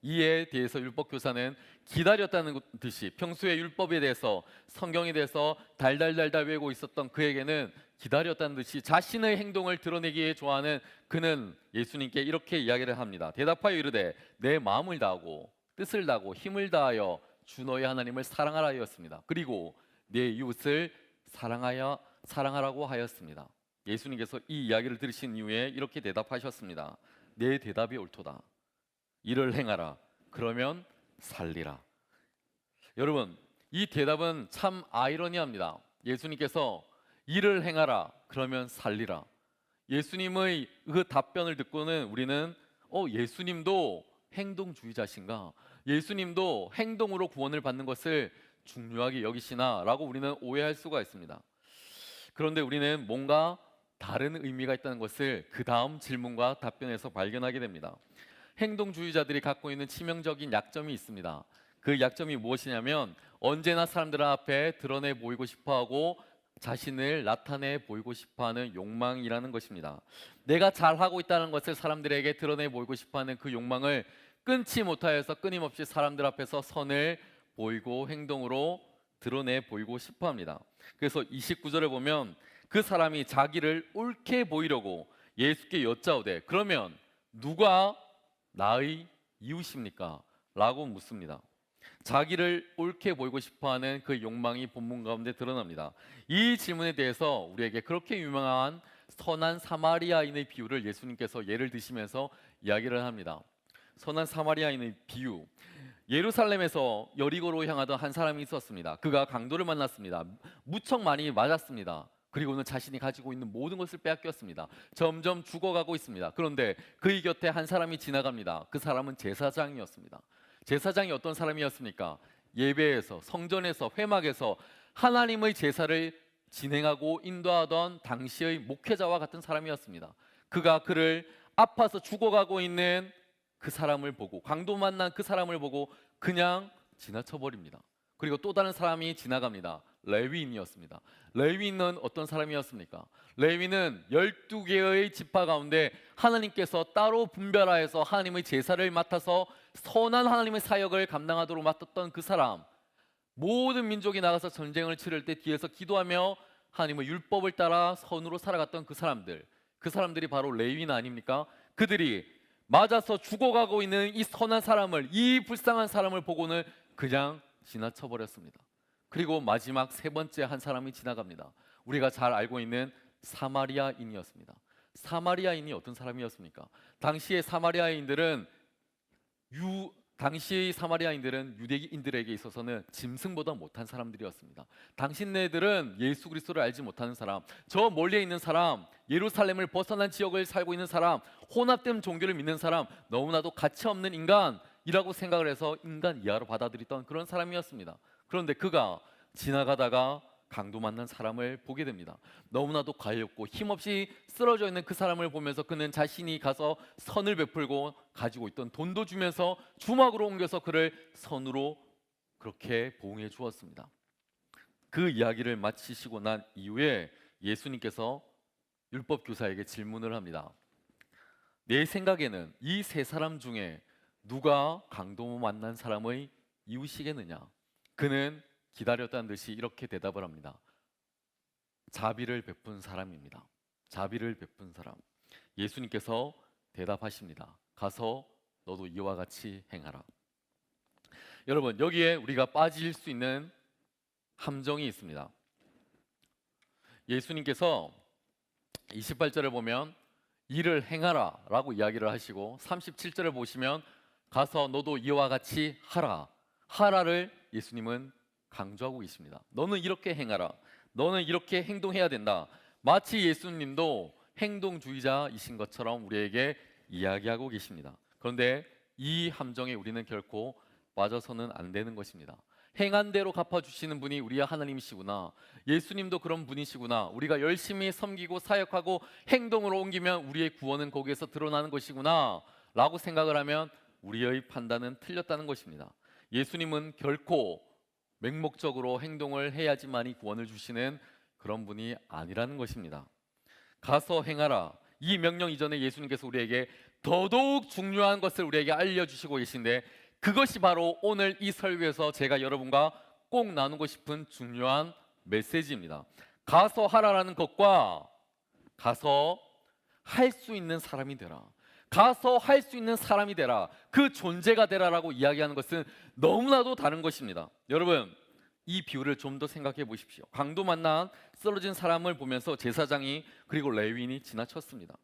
이에 대해서 율법 교사는 기다렸다는 듯이 평소에 율법에 대해서 성경에 대해서 달달달달 외우고 있었던 그에게는 기다렸다는 듯이 자신의 행동을 드러내기에 좋아하는 그는 예수님께 이렇게 이야기를 합니다. 대답하여 이르되 내 마음을 다하고 뜻을 다하고 힘을 다하여 주 너의 하나님을 사랑하라 하였습니다. 그리고 내 이웃을 사랑하라고 하였습니다. 예수님께서 이 이야기를 들으신 이후에 이렇게 대답하셨습니다. 내 대답이 옳도다. 이를 행하라. 그러면 살리라. 여러분, 이 대답은 참 아이러니합니다. 예수님께서 이를 행하라. 그러면 살리라. 예수님의 그 답변을 듣고는 우리는 예수님도 행동주의자신가? 예수님도 행동으로 구원을 받는 것을 중요하게 여기시나? 라고 우리는 오해할 수가 있습니다. 그런데 우리는 뭔가 다른 의미가 있다는 것을 그 다음 질문과 답변에서 발견하게 됩니다. 행동주의자들이 갖고 있는 치명적인 약점이 있습니다. 그 약점이 무엇이냐면 언제나 사람들 앞에 드러내 보이고 싶어하고 자신을 나타내 보이고 싶어하는 욕망이라는 것입니다. 내가 잘하고 있다는 것을 사람들에게 드러내 보이고 싶어하는 그 욕망을 끊지 못하여서 끊임없이 사람들 앞에서 선을 보이고 행동으로 드러내 보이고 싶어합니다. 그래서 29절에 보면 그 사람이 자기를 옳게 보이려고 예수께 여짜오되 그러면 누가 나의 이웃입니까? 라고 묻습니다. 자기를 옳게 보이고 싶어하는 그 욕망이 본문 가운데 드러납니다. 이 질문에 대해서 우리에게 그렇게 유명한 선한 사마리아인의 비유를 예수님께서 예를 드시면서 이야기를 합니다. 선한 사마리아인의 비유. 예루살렘에서 여리고로 향하던 한 사람이 있었습니다. 그가 강도를 만났습니다. 무척 많이 맞았습니다. 그리고는 자신이 가지고 있는 모든 것을 빼앗겼습니다. 점점 죽어가고 있습니다. 그런데 그의 곁에 한 사람이 지나갑니다. 그 사람은 제사장이었습니다. 제사장이 어떤 사람이었습니까? 예배에서, 성전에서, 회막에서 하나님의 제사를 진행하고 인도하던 당시의 목회자와 같은 사람이었습니다. 그가 그를 아파서 죽어가고 있는 그 사람을 보고, 강도 만난 그 사람을 보고 그냥 지나쳐버립니다. 그리고 또 다른 사람이 지나갑니다. 레위인이었습니다. 레위인은 어떤 사람이었습니까? 레위는 12개의 지파 가운데 하나님께서 따로 분별하여서 하나님의 제사를 맡아서 선한 하나님의 사역을 감당하도록 맡았던 그 사람. 모든 민족이 나가서 전쟁을 치를 때 뒤에서 기도하며 하나님의 율법을 따라 선으로 살아갔던 그 사람들. 그 사람들이 바로 레위인 아닙니까? 그들이 맞아서 죽어가고 있는 이 선한 사람을, 이 불쌍한 사람을 보고는 그냥 지나쳐버렸습니다. 그리고 마지막 세 번째 한 사람이 지나갑니다. 우리가 잘 알고 있는 사마리아인이었습니다. 사마리아인이 어떤 사람이었습니까? 당시의 사마리아인들은 유대인들에게 있어서는 짐승보다 못한 사람들이었습니다. 당신네들은 예수 그리스도를 알지 못하는 사람, 저 멀리에 있는 사람, 예루살렘을 벗어난 지역을 살고 있는 사람, 혼합된 종교를 믿는 사람, 너무나도 가치 없는 인간이라고 생각을 해서 인간 이하로 받아들였던 그런 사람이었습니다. 그런데 그가 지나가다가 강도 만난 사람을 보게 됩니다. 너무나도 가엾고 힘없이 쓰러져 있는 그 사람을 보면서 그는 자신이 가서 선을 베풀고 가지고 있던 돈도 주면서 주막으로 옮겨서 그를 선으로 그렇게 보응해 주었습니다. 그 이야기를 마치시고 난 이후에 예수님께서 율법 교사에게 질문을 합니다. 내 생각에는 이 세 사람 중에 누가 강도 만난 사람의 이웃이겠느냐? 그는 기다렸다는 듯이 이렇게 대답을 합니다. 자비를 베푼 사람입니다. 자비를 베푼 사람. 예수님께서 대답하십니다. 가서 너도 이와 같이 행하라. 여러분, 여기에 우리가 빠질 수 있는 함정이 있습니다. 예수님께서 28절을 보면 이를 행하라 라고 이야기를 하시고 37절을 보시면 가서 너도 이와 같이 하라. 하라를 예수님은 강조하고 있습니다. 너는 이렇게 행하라. 너는 이렇게 행동해야 된다. 마치 예수님도 행동주의자이신 것처럼 우리에게 이야기하고 계십니다. 그런데 이 함정에 우리는 결코 빠져서는 안 되는 것입니다. 행한 대로 갚아주시는 분이 우리의 하나님이시구나. 예수님도 그런 분이시구나. 우리가 열심히 섬기고 사역하고 행동으로 옮기면 우리의 구원은 거기에서 드러나는 것이구나 라고 생각을 하면 우리의 판단은 틀렸다는 것입니다. 예수님은 결코 맹목적으로 행동을 해야지만이 구원을 주시는 그런 분이 아니라는 것입니다. 가서 행하라. 이 명령 이전에 예수님께서 우리에게 더더욱 중요한 것을 우리에게 알려주시고 계신데, 그것이 바로 오늘 이 설교에서 제가 여러분과 꼭 나누고 싶은 중요한 메시지입니다. 가서 하라라는 것과 가서 할 수 있는 사람이 되라, 가서 할 수 있는 사람이 되라, 그 존재가 되라라고 이야기하는 것은 너무나도 다른 것입니다. 여러분, 이 비유를 좀 더 생각해 보십시오. 강도 만난 쓰러진 사람을 보면서 제사장이 그리고 레위인이 지나쳤습니다.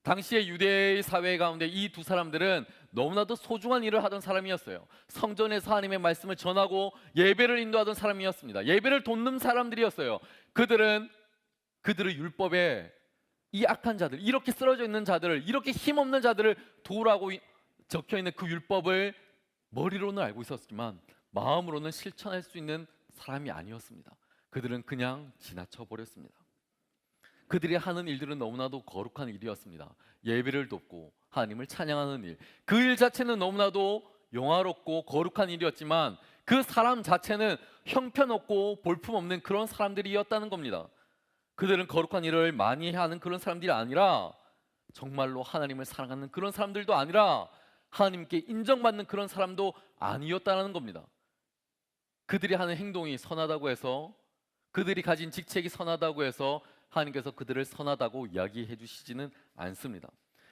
당시의 유대의 사회 가운데 이 두 사람들은 너무나도 소중한 일을 하던 사람이었어요. 성전에서 하나님의 말씀을 전하고 예배를 인도하던 사람이었습니다. 예배를 돕는 사람들이었어요. 그들은 그들의 율법에 이 악한 자들, 이렇게 쓰러져 있는 자들을, 이렇게 힘없는 자들을 도우라고 적혀 있는 그 율법을 머리로는 알고 있었지만 마음으로는 실천할 수 있는 사람이 아니었습니다. 그들은 그냥 지나쳐 버렸습니다. 그들이 하는 일들은 너무나도 거룩한 일이었습니다. 예배를 돕고 하나님을 찬양하는 일, 그 일 자체는 너무나도 영화롭고 거룩한 일이었지만 그 사람 자체는 형편없고 볼품없는 그런 사람들이었다는 겁니다. 그들은 거룩한 일을 많이 하는 그런 사람들이 아니라, 정말로 하나님을 사랑하는 그런 사람들도 아니라, 하나님께 인정받는 그런 사람도 아니었다는 겁니다. 그들이 하는 행동이 선하다고 해서, 그들이 가진 직책이 선하다고 해서 하나님께서 그들을 선하다고 이야기해 주시지는 않습니다.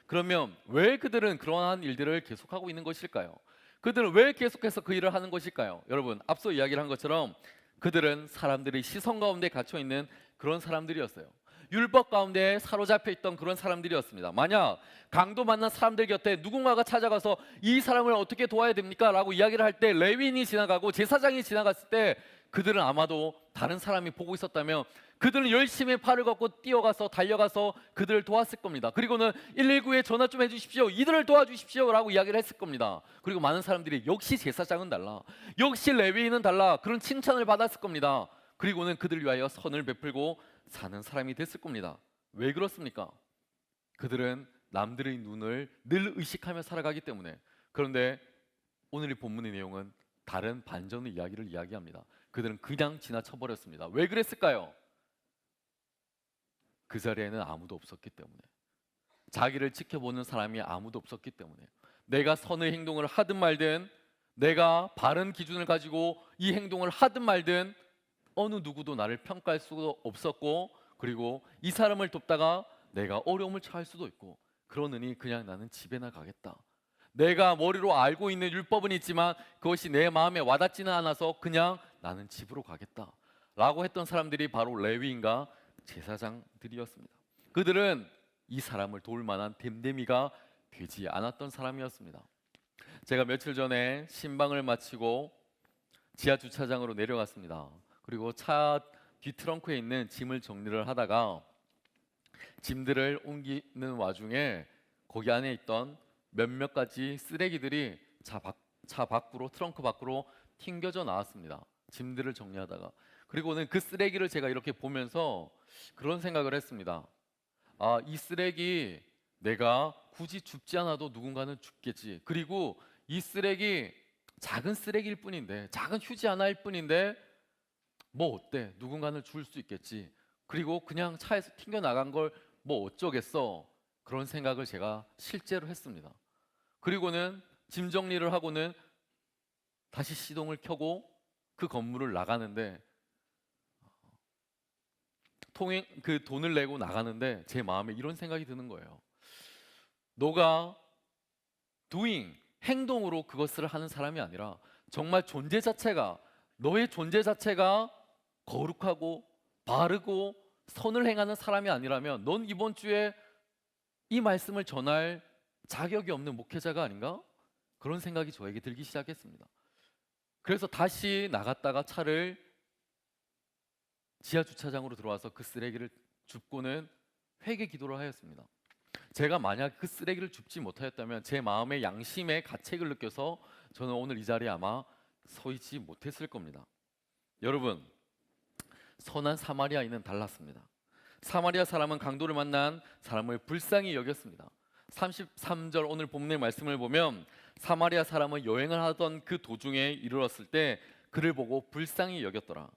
그러면 왜 그들은 그러한 일들을 계속하고 있는 것일까요? 그들은 왜 계속해서 그 일을 하는 것일까요? 여러분, 앞서 이야기를 한 것처럼 그들은 사람들의 시선 가운데 갇혀 있는 그런 사람들이었어요. 율법 가운데 사로잡혀 있던 그런 사람들이었습니다. 만약 강도 만난 사람들 곁에 누군가가 찾아가서 이 사람을 어떻게 도와야 됩니까? 라고 이야기를 할 때 레위인이 지나가고 제사장이 지나갔을 때 그들은 아마도 다른 사람이 보고 있었다면 그들은 열심히 팔을 걷고 뛰어가서 달려가서 그들을 도왔을 겁니다. 그리고는 119에 전화 좀 해주십시오, 이들을 도와주십시오 라고 이야기를 했을 겁니다. 그리고 많은 사람들이 역시 제사장은 달라, 역시 레위인은 달라, 그런 칭찬을 받았을 겁니다. 그리고는 그들을 위하여 선을 베풀고 사는 사람이 됐을 겁니다. 왜 그렇습니까? 그들은 남들의 눈을 늘 의식하며 살아가기 때문에. 그런데 오늘 이 본문의 내용은 다른 반전의 이야기를 이야기합니다. 그들은 그냥 지나쳐 버렸습니다. 왜 그랬을까요? 그 자리에는 아무도 없었기 때문에, 자기를 지켜보는 사람이 아무도 없었기 때문에, 내가 선의 행동을 하든 말든, 내가 바른 기준을 가지고 이 행동을 하든 말든 어느 누구도 나를 평가할 수도 없었고, 그리고 이 사람을 돕다가 내가 어려움을 처할 수도 있고, 그러느니 그냥 나는 집에나 가겠다. 내가 머리로 알고 있는 율법은 있지만 그것이 내 마음에 와닿지는 않아서 그냥 나는 집으로 가겠다 라고 했던 사람들이 바로 레위인과 제사장들이었습니다. 그들은 이 사람을 도울 만한 됨됨이가 되지 않았던 사람이었습니다. 제가 며칠 전에 신방을 마치고 지하 주차장으로 내려갔습니다. 그리고 차 뒤 트렁크에 있는 짐을 정리를 하다가 짐들을 옮기는 와중에 거기 안에 있던 몇몇 가지 쓰레기들이 차 밖으로, 트렁크 밖으로 튕겨져 나왔습니다. 짐들을 정리하다가. 그리고는 그 쓰레기를 제가 이렇게 보면서 그런 생각을 했습니다. 아, 이 쓰레기 내가 굳이 줍지 않아도 누군가는 줍겠지. 그리고 이 쓰레기 작은 쓰레기일 뿐인데, 작은 휴지 하나일 뿐인데 뭐 어때? 누군가는 줄 수 있겠지. 그리고 그냥 차에서 튕겨 나간 걸 뭐 어쩌겠어. 그런 생각을 제가 실제로 했습니다. 그리고는 짐 정리를 하고는 다시 시동을 켜고 그 건물을 나가는데, 그 돈을 내고 나가는데 제 마음에 이런 생각이 드는 거예요. 너가 행동으로 그것을 하는 사람이 아니라 정말 존재 자체가, 너의 존재 자체가 거룩하고 바르고 선을 행하는 사람이 아니라면 넌 이번 주에 이 말씀을 전할 자격이 없는 목회자가 아닌가? 그런 생각이 저에게 들기 시작했습니다. 그래서 다시 나갔다가 차를 지하 주차장으로 들어와서 그 쓰레기를 줍고는 회개 기도를 하였습니다. 제가 만약 그 쓰레기를 줍지 못하였다면 제 마음의 양심의 가책을 느껴서 저는 오늘 이 자리에 아마 서 있지 못했을 겁니다. 여러분, 선한 사마리아인은 달랐습니다. 사마리아 사람은 강도를 만난 사람을 불쌍히 여겼습니다. 33절 오늘 본문의 말씀을 보면 사마리아 사람은 여행을 하던 그 도중에 이르렀을 때 그를 보고 불쌍히 여겼더라.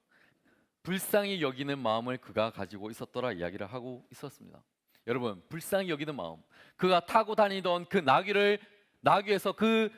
불쌍히 여기는 마음을 그가 가지고 있었더라 이야기를 하고 있었습니다. 여러분, 불쌍히 여기는 마음, 그가 타고 다니던 그 나귀에서 그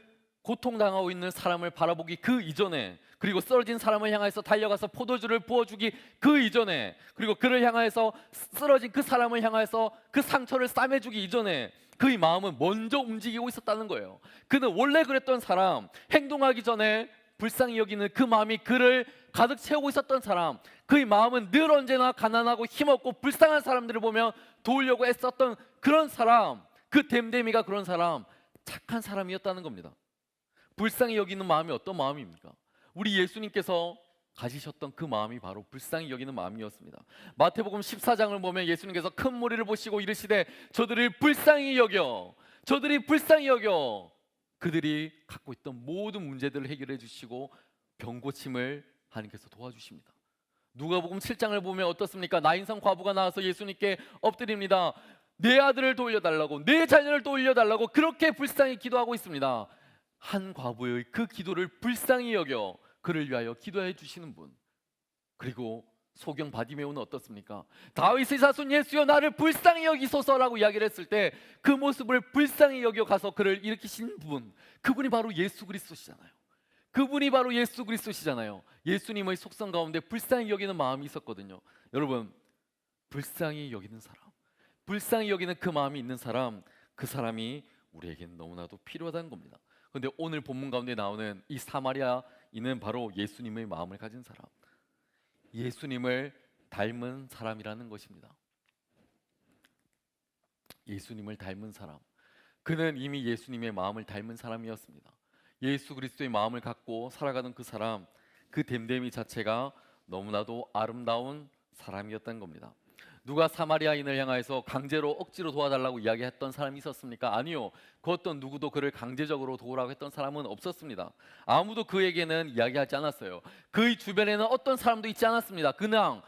고통당하고 있는 사람을 바라보기 그 이전에, 그리고 쓰러진 사람을 향해서 달려가서 포도주를 부어주기 그 이전에, 그리고 그를 향해서 쓰러진 그 사람을 향해서 그 상처를 싸매주기 이전에 그의 마음은 먼저 움직이고 있었다는 거예요. 그는 원래 그랬던 사람, 행동하기 전에 불쌍히 여기는 그 마음이 그를 가득 채우고 있었던 사람, 그의 마음은 늘 언제나 가난하고 힘없고 불쌍한 사람들을 보면 도우려고 애썼던 그런 사람, 그 댐댐이가 그런 사람, 착한 사람이었다는 겁니다. 불쌍히 여기는 마음이 어떤 마음입니까? 우리 예수님께서 가지셨던 그 마음이 바로 불쌍히 여기는 마음이었습니다. 마태복음 14장을 보면 예수님께서 큰 무리를 보시고 이르시되 저들이 불쌍히 여겨, 저들이 불쌍히 여겨, 그들이 갖고 있던 모든 문제들을 해결해 주시고 병 고침을 하나님께서 도와주십니다. 누가복음 7장을 보면 어떻습니까? 나인성 과부가 나와서 예수님께 엎드립니다. 내 아들을 돌려달라고, 내 자녀를 돌려달라고 그렇게 불쌍히 기도하고 있습니다. 한 과부의 그 기도를 불쌍히 여겨 그를 위하여 기도해 주시는 분. 그리고 소경 바디메오는 어떻습니까? 다윗의 자손 예수여 나를 불쌍히 여기소서라고 이야기를 했을 때 그 모습을 불쌍히 여겨 가서 그를 일으키신 분, 그분이 바로 예수 그리스도시잖아요. 그분이 바로 예수 그리스도시잖아요. 예수님의 속성 가운데 불쌍히 여기는 마음이 있었거든요. 여러분, 불쌍히 여기는 사람, 불쌍히 여기는 그 마음이 있는 사람, 그 사람이 우리에게는 너무나도 필요하다는 겁니다. 그런데 오늘 본문 가운데 나오는 이 사마리아인은 바로 예수님의 마음을 가진 사람, 예수님을 닮은 사람이라는 것입니다. 예수님을 닮은 사람, 그는 이미 예수님의 마음을 닮은 사람이었습니다. 예수 그리스도의 마음을 갖고 살아가는 그 사람, 그 댐댐이 자체가 너무나도 아름다운 사람이었던 겁니다. 누가 사마리아인을 향해서 강제로 억지로 도와달라고 이야기했던 사람이 있었습니까? 아니요. 그 어떤 누구도 그를 강제적으로 도우라고 했던 사람은 없었습니다. 아무도 그에게는 이야기하지 않았어요. 그의 주변에는 어떤 사람도 있지 않았습니다. 그냥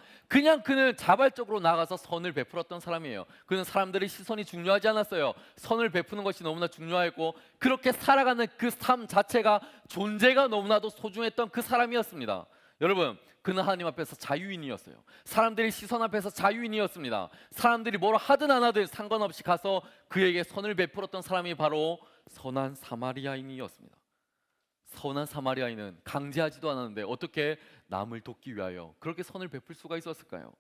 그는 자발적으로 나가서 선을 베풀었던 사람이에요. 그는 사람들의 시선이 중요하지 않았어요. 선을 베푸는 것이 너무나 중요했고 그렇게 살아가는 그 삶 자체가, 존재가 너무나도 소중했던 그 사람이었습니다. 여러분, 그는 하나님 앞에서 자유인이었어요. 사람들의 시선 앞에서 자유인이었습니다. 사람들이 뭐라 하든 안 하든 상관없이 가서 그에게 선을 베풀었던 사람이 바로 선한 사마리아인이었습니다. 선한 사마리아인은 강제하지도 않았는데 어떻게 남을 돕기 위하여 그렇게 선을 베풀 수가 있었을까요?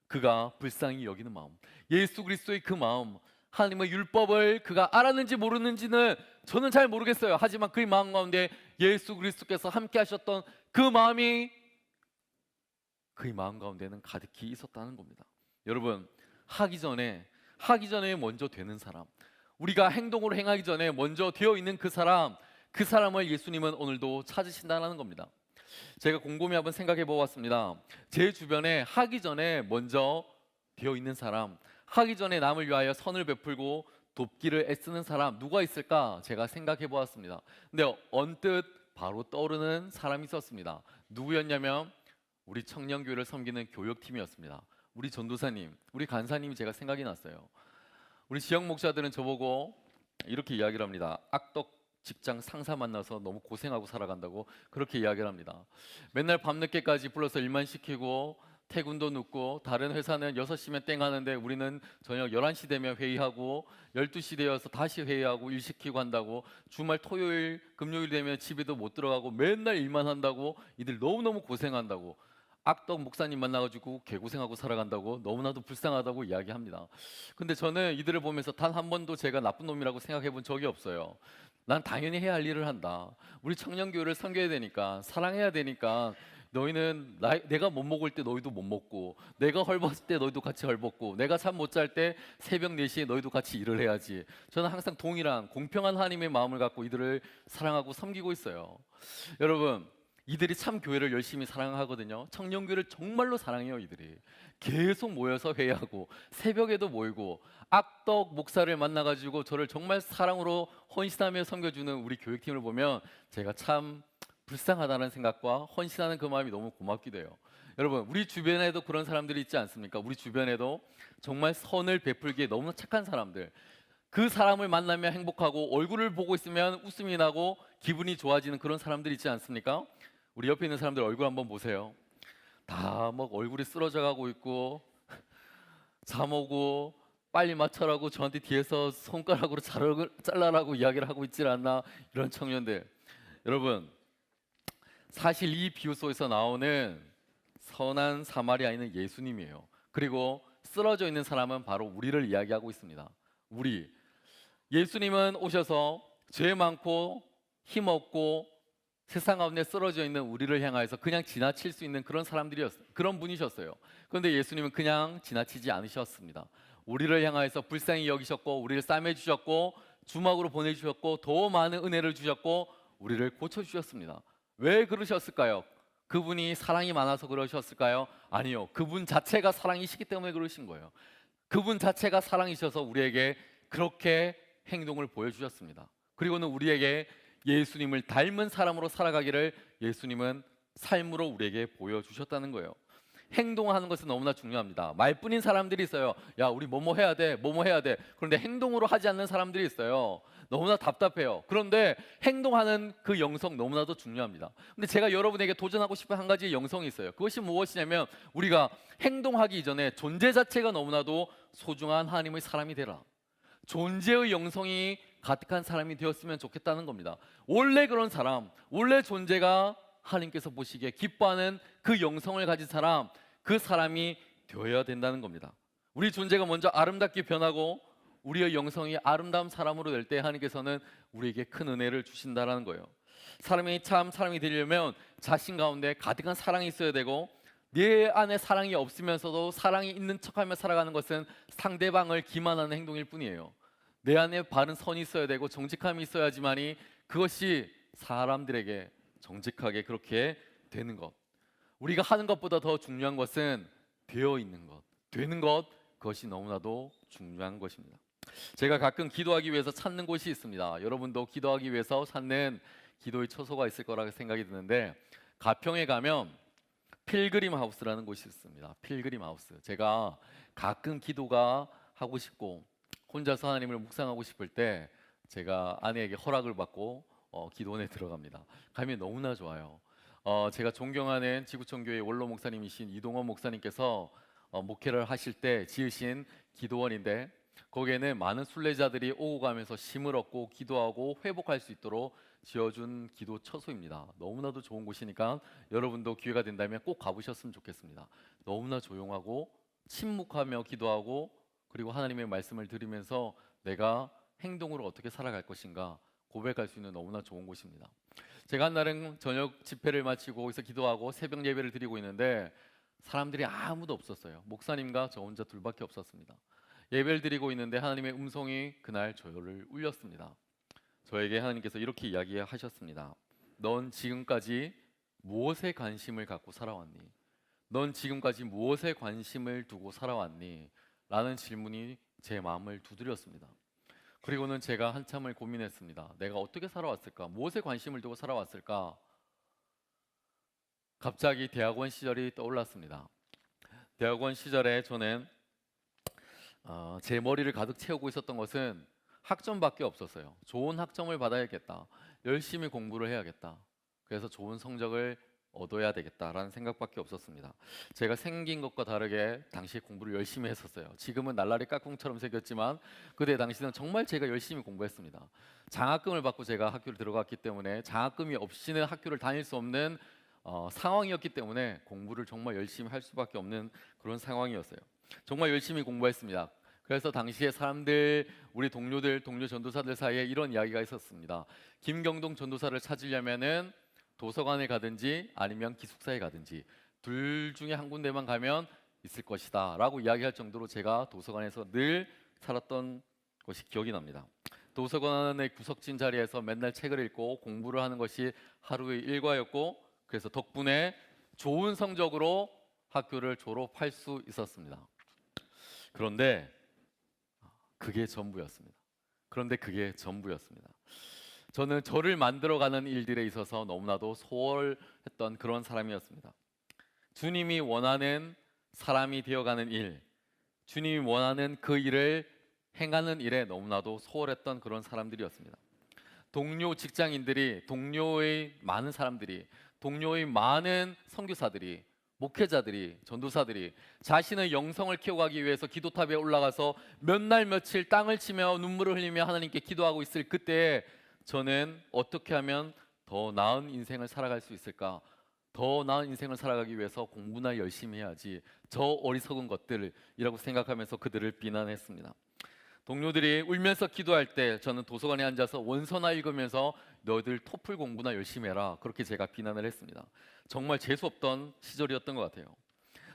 그가 불쌍히 여기는 마음, 예수 그리스도의 그 마음, 하나님의 율법을 그가 알았는지 모르는지는 저는 잘 모르겠어요. 하지만 그의 마음 가운데 예수 그리스도께서 함께 하셨던 그 마음이 그의 마음 가운데는 가득히 있었다는 겁니다. 여러분, 하기 전에 먼저 되는 사람, 우리가 행동으로 행하기 전에 먼저 되어 있는 그 사람을 예수님은 오늘도 찾으신다는 겁니다. 제가 곰곰이 한번 생각해 보았습니다. 제 주변에 하기 전에 먼저 되어 있는 사람, 하기 전에 남을 위하여 선을 베풀고 돕기를 애쓰는 사람 누가 있을까 제가 생각해 보았습니다. 근데 언뜻 바로 떠오르는 사람이 있었습니다. 누구였냐면 우리 청년교회를 섬기는 교역팀이었습니다. 우리 전도사님, 우리 간사님이 제가 생각이 났어요. 우리 지역 목사들은 저보고 이렇게 이야기를 합니다. 악덕 직장 상사 만나서 너무 고생하고 살아간다고 그렇게 이야기를 합니다. 맨날 밤늦게까지 불러서 일만 시키고 퇴근도 늦고, 다른 회사는 6시면 땡 하는데 우리는 저녁 11시 되면 회의하고 12시 되어서 다시 회의하고 일 시키고 한다고, 주말 토요일 금요일 되면 집에도 못 들어가고 맨날 일만 한다고, 이들 너무너무 고생한다고, 악덕 목사님 만나가지고 개고생하고 살아간다고 너무나도 불쌍하다고 이야기합니다. 근데 저는 이들을 보면서 단 한 번도 제가 나쁜 놈이라고 생각해 본 적이 없어요. 난 당연히 해야 할 일을 한다. 우리 청년교회를 섬겨야 되니까, 사랑해야 되니까, 너희는 내가 못 먹을 때 너희도 못 먹고, 내가 헐벗을 때 너희도 같이 헐벗고, 내가 잠 못 잘 때 새벽 4시에 너희도 같이 일을 해야지. 저는 항상 동일한 공평한 하나님의 마음을 갖고 이들을 사랑하고 섬기고 있어요. 여러분, 이들이 참 교회를 열심히 사랑하거든요. 청년교회를 정말로 사랑해요. 이들이 계속 모여서 회의하고 새벽에도 모이고 악덕 목사를 만나가지고 저를 정말 사랑으로 헌신하며 섬겨주는 우리 교육팀을 보면 제가 참 불쌍하다는 생각과 헌신하는 그 마음이 너무 고맙기도 해요. 여러분, 우리 주변에도 그런 사람들이 있지 않습니까? 우리 주변에도 정말 선을 베풀기에 너무나 착한 사람들, 그 사람을 만나면 행복하고 얼굴을 보고 있으면 웃음이 나고 기분이 좋아지는 그런 사람들이 있지 않습니까? 우리 옆에 있는 사람들 얼굴 한번 보세요. 다 막 얼굴이 쓰러져 가고 있고 잠 오고 빨리 맞춰라고 저한테 뒤에서 손가락으로 잘라라고 이야기를 하고 있질 않나, 이런 청년들. 여러분, 사실 이 비유 속에서 나오는 선한 사마리아인은 예수님이에요. 그리고 쓰러져 있는 사람은 바로 우리를 이야기하고 있습니다. 우리, 예수님은 오셔서 죄 많고 힘없고 세상 가운데 쓰러져 있는 우리를 향하여서 그냥 지나칠 수 있는 그런 그런 분이셨어요. 그런데 예수님은 그냥 지나치지 않으셨습니다. 우리를 향하여서 불쌍히 여기셨고 우리를 싸매 주셨고 주막으로 보내주셨고 더 많은 은혜를 주셨고 우리를 고쳐주셨습니다. 왜 그러셨을까요? 그분이 사랑이 많아서 그러셨을까요? 아니요. 그분 자체가 사랑이시기 때문에 그러신 거예요. 그분 자체가 사랑이셔서 우리에게 그렇게 행동을 보여주셨습니다. 그리고는 우리에게 예수님을 닮은 사람으로 살아가기를 예수님은 삶으로 우리에게 보여주셨다는 거예요. 행동하는 것은 너무나 중요합니다. 말뿐인 사람들이 있어요. 야, 우리 뭐뭐 해야 돼, 뭐뭐 해야 돼. 그런데 행동으로 하지 않는 사람들이 있어요. 너무나 답답해요. 그런데 행동하는 그 영성 너무나도 중요합니다. 근데 제가 여러분에게 도전하고 싶은 한 가지 영성이 있어요. 그것이 무엇이냐면 우리가 행동하기 이전에 존재 자체가 너무나도 소중한 하나님의 사람이 되라. 존재의 영성이 가득한 사람이 되었으면 좋겠다는 겁니다. 원래 그런 사람, 원래 존재가 하나님께서 보시기에 기뻐하는 그 영성을 가진 사람, 그 사람이 되어야 된다는 겁니다. 우리 존재가 먼저 아름답게 변하고 우리의 영성이 아름다운 사람으로 될 때 하나님께서는 우리에게 큰 은혜를 주신다는 거예요. 사람이 참 사람이 되려면 자신 가운데 가득한 사랑이 있어야 되고, 내 안에 사랑이 없으면서도 사랑이 있는 척하며 살아가는 것은 상대방을 기만하는 행동일 뿐이에요. 내 안에 바른 선이 있어야 되고 정직함이 있어야지만이 그것이 사람들에게 정직하게 그렇게 되는 것. 우리가 하는 것보다 더 중요한 것은 되어 있는 것, 되는 것, 그것이 너무나도 중요한 것입니다. 제가 가끔 기도하기 위해서 찾는 곳이 있습니다. 여러분도 기도하기 위해서 찾는 기도의 처소가 있을 거라고 생각이 드는데, 가평에 가면 필그림 하우스라는 곳이 있습니다. 필그림 하우스. 제가 가끔 기도가 하고 싶고 혼자서 하나님을 묵상하고 싶을 때 제가 아내에게 허락을 받고 기도원에 들어갑니다. 가면 너무나 좋아요. 제가 존경하는 지구촌교회 원로 목사님이신 이동원 목사님께서 목회를 하실 때 지으신 기도원인데, 거기에는 많은 순례자들이 오고 가면서 힘을 얻고 기도하고 회복할 수 있도록 지어준 기도 처소입니다. 너무나도 좋은 곳이니까 여러분도 기회가 된다면 꼭 가보셨으면 좋겠습니다. 너무나 조용하고 침묵하며 기도하고, 그리고 하나님의 말씀을 들으면서 내가 행동으로 어떻게 살아갈 것인가 고백할 수 있는 너무나 좋은 곳입니다. 제가 한 날은 저녁 집회를 마치고 거기서 기도하고 새벽 예배를 드리고 있는데 사람들이 아무도 없었어요. 목사님과 저 혼자 둘밖에 없었습니다. 예배를 드리고 있는데 하나님의 음성이 그날 저를 울렸습니다. 저에게 하나님께서 이렇게 이야기하셨습니다. 넌 지금까지 무엇에 관심을 갖고 살아왔니? 넌 지금까지 무엇에 관심을 두고 살아왔니? 라는 질문이 제 마음을 두드렸습니다. 그리고는 제가 한참을 고민했습니다. 내가 어떻게 살아왔을까? 무엇에 관심을 두고 살아왔을까? 갑자기 대학원 시절이 떠올랐습니다. 대학원 시절에 저는 제 머리를 가득 채우고 있었던 것은 학점밖에 없었어요. 좋은 학점을 받아야겠다. 열심히 공부를 해야겠다. 그래서 좋은 성적을 얻어야 되겠다라는 생각밖에 없었습니다. 제가 생긴 것과 다르게 당시에 공부를 열심히 했었어요. 지금은 날라리 깍꿍처럼 생겼지만 그때 당시는 정말 제가 열심히 공부했습니다. 장학금을 받고 제가 학교를 들어갔기 때문에 장학금이 없이는 학교를 다닐 수 없는 상황이었기 때문에 공부를 정말 열심히 할 수밖에 없는 그런 상황이었어요. 정말 열심히 공부했습니다. 그래서 당시에 사람들, 우리 동료들, 동료 전도사들 사이에 이런 이야기가 있었습니다. 김경동 전도사를 찾으려면은 도서관에 가든지 아니면 기숙사에 가든지 둘 중에 한 군데만 가면 있을 것이다 라고 이야기할 정도로 제가 도서관에서 늘 살았던 것이 기억이 납니다. 도서관의 구석진 자리에서 맨날 책을 읽고 공부를 하는 것이 하루의 일과였고, 그래서 덕분에 좋은 성적으로 학교를 졸업할 수 있었습니다. 그런데 그게 전부였습니다. 저는 저를 만들어가는 일들에 있어서 너무나도 소홀했던 그런 사람이었습니다. 주님이 원하는 사람이 되어가는 일, 주님이 원하는 그 일을 행하는 일에 너무나도 소홀했던 그런 사람들이었습니다. 동료 직장인들이, 동료의 많은 사람들이, 동료의 많은 선교사들이, 목회자들이, 전도사들이 자신의 영성을 키워가기 위해서 기도탑에 올라가서 몇 날 며칠 땅을 치며 눈물을 흘리며 하나님께 기도하고 있을 그때 저는 어떻게 하면 더 나은 인생을 살아갈 수 있을까? 더 나은 인생을 살아가기 위해서 공부나 열심히 해야지, 저 어리석은 것들이라고 생각하면서 그들을 비난했습니다. 동료들이 울면서 기도할 때 저는 도서관에 앉아서 원서나 읽으면서 너희들 토플 공부나 열심히 해라, 그렇게 제가 비난을 했습니다. 정말 재수없던 시절이었던 것 같아요.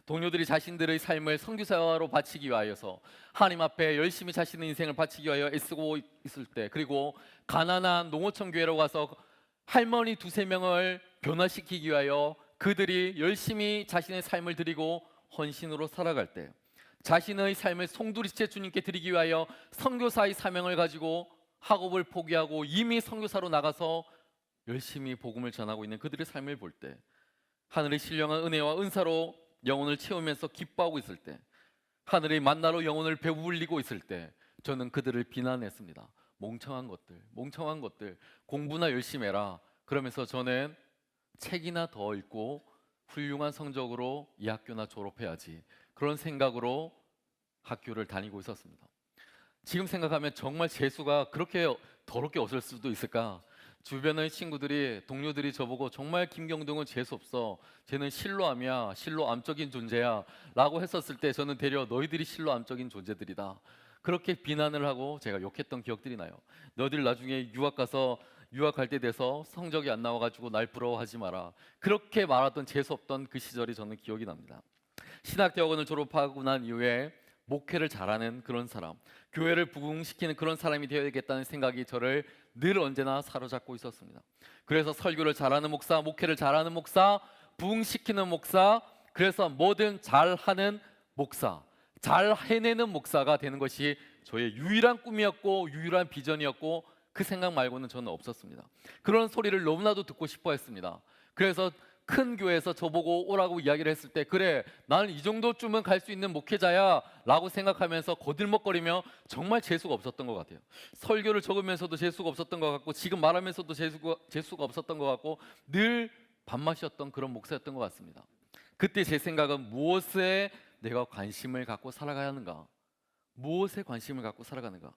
동료들이 자신들의 삶을 선교사로 바치기 위하여서 하나님 앞에 열심히 자신의 인생을 바치기 위하여 애쓰고 있을 때, 그리고 가난한 농어촌 교회로 가서 할머니 두세 명을 변화시키기 위하여 그들이 열심히 자신의 삶을 드리고 헌신으로 살아갈 때, 자신의 삶을 송두리째 주님께 드리기 위하여 선교사의 사명을 가지고 학업을 포기하고 이미 선교사로 나가서 열심히 복음을 전하고 있는 그들의 삶을 볼 때, 하늘의 신령한 은혜와 은사로 영혼을 채우면서 기뻐하고 있을 때, 하늘의 만나로 영혼을 배불리고 있을 때 저는 그들을 비난했습니다. 멍청한 것들, 공부나 열심히 해라. 그러면서 저는 책이나 더 읽고 훌륭한 성적으로 이 학교나 졸업해야지, 그런 생각으로 학교를 다니고 있었습니다. 지금 생각하면 정말 재수가 그렇게 더럽게 없을 수도 있을까? 주변의 친구들이, 동료들이 저보고 정말 김경동은 재수 없어, 쟤는 실로암이야, 실로암적인 존재야 라고 했었을 때 저는 되려 너희들이 실로암적인 존재들이다, 그렇게 비난을 하고 제가 욕했던 기억들이 나요. 너희들 나중에 유학 가서 유학할 때 돼서 성적이 안 나와가지고 날 부러워하지 마라, 그렇게 말하던 재수없던 그 시절이 저는 기억이 납니다. 신학대학원을 졸업하고 난 이후에 목회를 잘하는 그런 사람, 교회를 부흥시키는 그런 사람이 되어야겠다는 생각이 저를 늘 언제나 사로잡고 있었습니다. 그래서 설교를 잘하는 목사, 목회를 잘하는 목사, 부흥시키는 목사, 그래서 뭐든 잘하는 목사, 잘 해내는 목사가 되는 것이 저의 유일한 꿈이었고 유일한 비전이었고, 그 생각 말고는 저는 없었습니다. 그런 소리를 너무나도 듣고 싶어 했습니다. 그래서 큰 교회에서 저보고 오라고 이야기를 했을 때, 그래 나는 이 정도쯤은 갈 수 있는 목회자야 라고 생각하면서 거들먹거리며 정말 재수가 없었던 것 같아요. 설교를 적으면서도 재수가 없었던 것 같고, 지금 말하면서도 재수가 없었던 것 같고, 늘 밥맛이었던 그런 목사였던 것 같습니다. 그때 제 생각은 무엇에 내가 관심을 갖고 살아가야 하는가, 무엇에 관심을 갖고 살아가는가.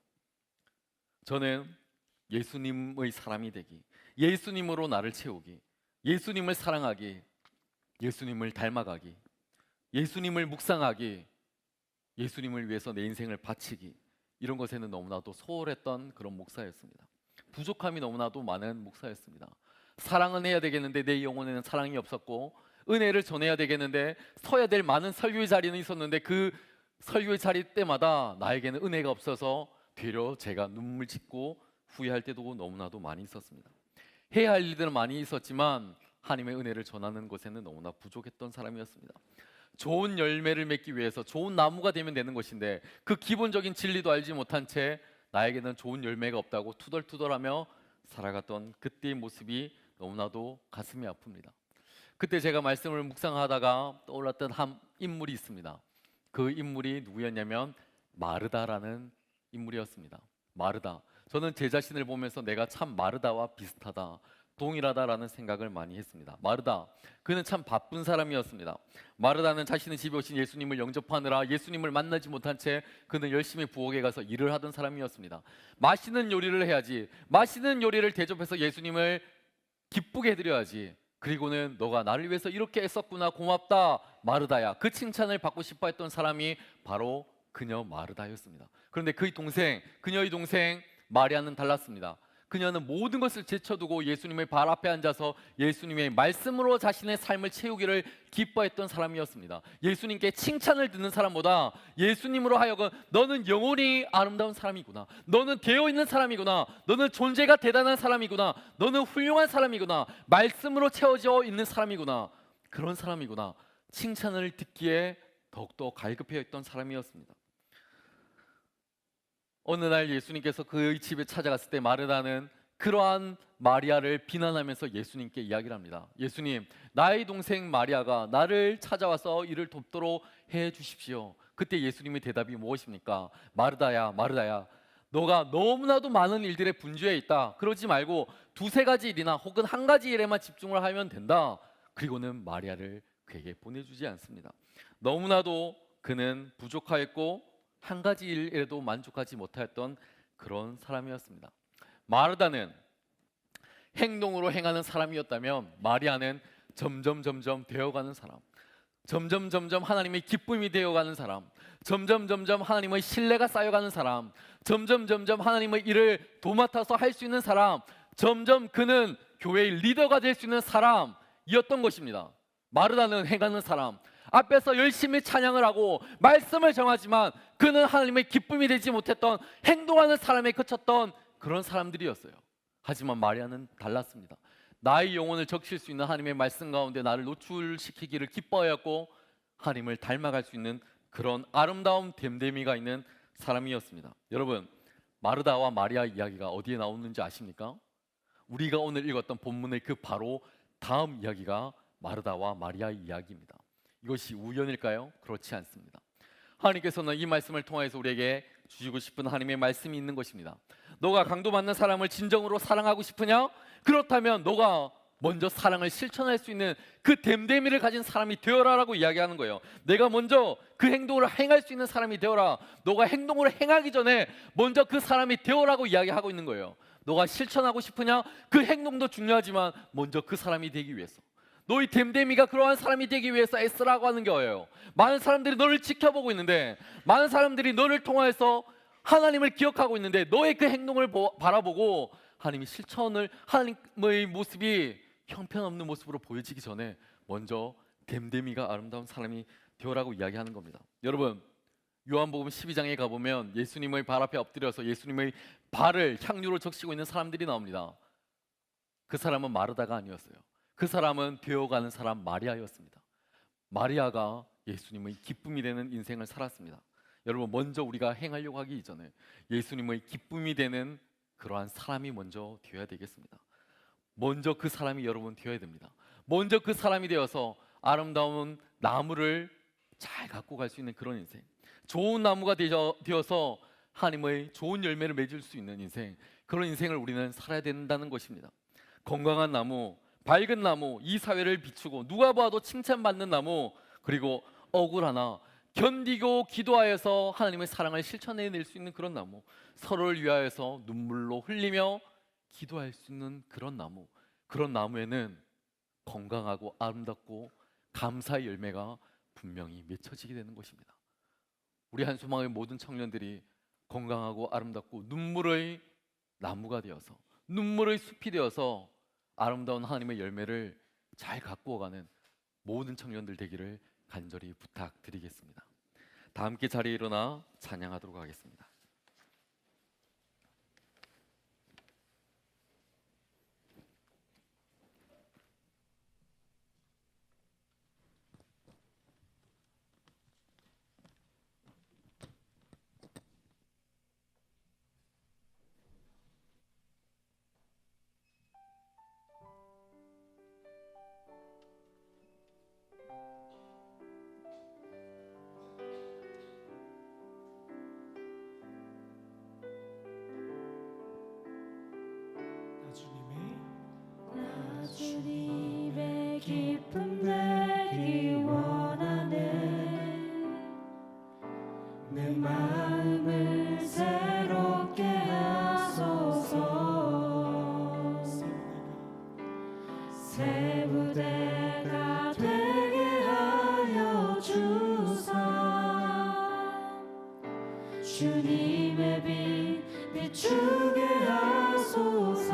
저는 예수님의 사람이 되기, 예수님으로 나를 채우기, 예수님을 사랑하기, 예수님을 닮아가기, 예수님을 묵상하기, 예수님을 위해서 내 인생을 바치기, 이런 것에는 너무나도 소홀했던 그런 목사였습니다. 부족함이 너무나도 많은 목사였습니다. 사랑은 해야 되겠는데 내 영혼에는 사랑이 없었고, 은혜를 전해야 되겠는데 서야 될 많은 설교의 자리는 있었는데 그 설교의 자리 때마다 나에게는 은혜가 없어서 되려 제가 눈물 짓고 후회할 때도 너무나도 많이 있었습니다. 해야 할 일들은 많이 있었지만 하나님의 은혜를 전하는 것에는 너무나 부족했던 사람이었습니다. 좋은 열매를 맺기 위해서 좋은 나무가 되면 되는 것인데 그 기본적인 진리도 알지 못한 채 나에게는 좋은 열매가 없다고 투덜투덜하며 살아갔던 그때의 모습이 너무나도 가슴이 아픕니다. 그때 제가 말씀을 묵상하다가 떠올랐던 한 인물이 있습니다. 그 인물이 누구였냐면 마르다라는 인물이었습니다. 마르다. 저는 제 자신을 보면서 내가 참 마르다와 비슷하다, 동일하다라는 생각을 많이 했습니다. 마르다, 그는 참 바쁜 사람이었습니다. 마르다는 자신의 집에 오신 예수님을 영접하느라 예수님을 만나지 못한 채 그는 열심히 부엌에 가서 일을 하던 사람이었습니다. 맛있는 요리를 해야지, 맛있는 요리를 대접해서 예수님을 기쁘게 해드려야지, 그리고는 너가 나를 위해서 이렇게 애썼구나, 고맙다 마르다야, 그 칭찬을 받고 싶어 했던 사람이 바로 그녀 마르다였습니다. 그런데 그녀의 동생 마리아는 달랐습니다. 그녀는 모든 것을 제쳐두고 예수님의 발 앞에 앉아서 예수님의 말씀으로 자신의 삶을 채우기를 기뻐했던 사람이었습니다. 예수님께 칭찬을 듣는 사람보다 예수님으로 하여금 너는 영혼이 아름다운 사람이구나, 너는 되어 있는 사람이구나, 너는 존재가 대단한 사람이구나, 너는 훌륭한 사람이구나, 말씀으로 채워져 있는 사람이구나, 그런 사람이구나, 칭찬을 듣기에 더욱더 갈급해했던 사람이었습니다. 어느 날 예수님께서 그의 집에 찾아갔을 때 마르다는 그러한 마리아를 비난하면서 예수님께 이야기를 합니다. 예수님, 나의 동생 마리아가 나를 찾아와서 이를 돕도록 해 주십시오. 그때 예수님의 대답이 무엇입니까? 마르다야, 마르다야, 너가 너무나도 많은 일들에 분주해 있다. 그러지 말고 두세 가지 일이나 혹은 한 가지 일에만 집중을 하면 된다. 그리고는 마리아를 그에게 보내주지 않습니다. 너무나도 그는 부족하였고 한 가지 일에도 만족하지 못하였던 그런 사람이었습니다. 마르다는 행동으로 행하는 사람이었다면 마리아는 점점 되어가는 사람, 점점 하나님의 기쁨이 되어가는 사람, 점점 하나님의 신뢰가 쌓여가는 사람, 점점 하나님의 일을 도맡아서 할 수 있는 사람, 점점 그는 교회의 리더가 될 수 있는 사람이었던 것입니다. 마르다는 행하는 사람, 앞에서 열심히 찬양을 하고 말씀을 정하지만 그는 하나님의 기쁨이 되지 못했던 행동하는 사람에 그쳤던 그런 사람들이었어요. 하지만 마리아는 달랐습니다. 나의 영혼을 적실 수 있는 하나님의 말씀 가운데 나를 노출시키기를 기뻐하였고 하나님을 닮아갈 수 있는 그런 아름다운 됨됨이가 있는 사람이었습니다. 여러분, 마르다와 마리아 이야기가 어디에 나오는지 아십니까? 우리가 오늘 읽었던 본문의 그 바로 다음 이야기가 마르다와 마리아의 이야기입니다. 이것이 우연일까요? 그렇지 않습니다. 하나님께서는 이 말씀을 통해서 우리에게 주시고 싶은 하나님의 말씀이 있는 것입니다. 너가 강도받는 사람을 진정으로 사랑하고 싶으냐? 그렇다면 너가 먼저 사랑을 실천할 수 있는 그 됨됨이를 가진 사람이 되어라라고 이야기하는 거예요. 내가 먼저 그 행동을 행할 수 있는 사람이 되어라. 너가 행동을 행하기 전에 먼저 그 사람이 되어라고 이야기하고 있는 거예요. 너가 실천하고 싶으냐? 그 행동도 중요하지만 먼저 그 사람이 되기 위해서, 너희 됨됨이가 그러한 사람이 되기 위해서 애쓰라고 하는 거예요. 많은 사람들이 너를 지켜보고 있는데, 많은 사람들이 너를 통해서 하나님을 기억하고 있는데, 너의 그 행동을 바라보고 하나님이 실천을, 하나님의 모습이 형편없는 모습으로 보여지기 전에 먼저 됨됨이가 아름다운 사람이 되어라고 이야기하는 겁니다. 여러분, 요한복음 12장에 가보면 예수님의 발 앞에 엎드려서 예수님의 발을 향유로 적시고 있는 사람들이 나옵니다. 그 사람은 마르다가 아니었어요. 그 사람은 되어가는 사람 마리아였습니다. 마리아가 예수님의 기쁨이 되는 인생을 살았습니다. 여러분, 먼저 우리가 행하려고 하기 이전에 예수님의 기쁨이 되는 그러한 사람이 먼저 되어야 되겠습니다. 먼저 그 사람이 여러분 되어야 됩니다. 먼저 그 사람이 되어서 아름다운 나무를 잘 갖고 갈 수 있는 그런 인생, 좋은 나무가 되어서 하나님의 좋은 열매를 맺을 수 있는 인생, 그런 인생을 우리는 살아야 된다는 것입니다. 건강한 나무, 밝은 나무, 이 사회를 비추고 누가 봐도 칭찬받는 나무, 그리고 억울하나 견디고 기도하여서 하나님의 사랑을 실천해낼 수 있는 그런 나무, 서로를 위하여서 눈물로 흘리며 기도할 수 있는 그런 나무, 그런 나무에는 건강하고 아름답고 감사의 열매가 분명히 맺혀지게 되는 것입니다. 우리 한소망의 모든 청년들이 건강하고 아름답고 눈물의 나무가 되어서, 눈물의 숲이 되어서 아름다운 하나님의 열매를 잘 갖고 가는 모든 청년들 되기를 간절히 부탁드리겠습니다. 다 함께 자리에 일어나 찬양하도록 하겠습니다. 나 주님의 기쁨 되기 원하네. 내 마음을 새롭게 하소서. 새 부대가 되게 하여 주사. 주님의 빛 비추게 하소서.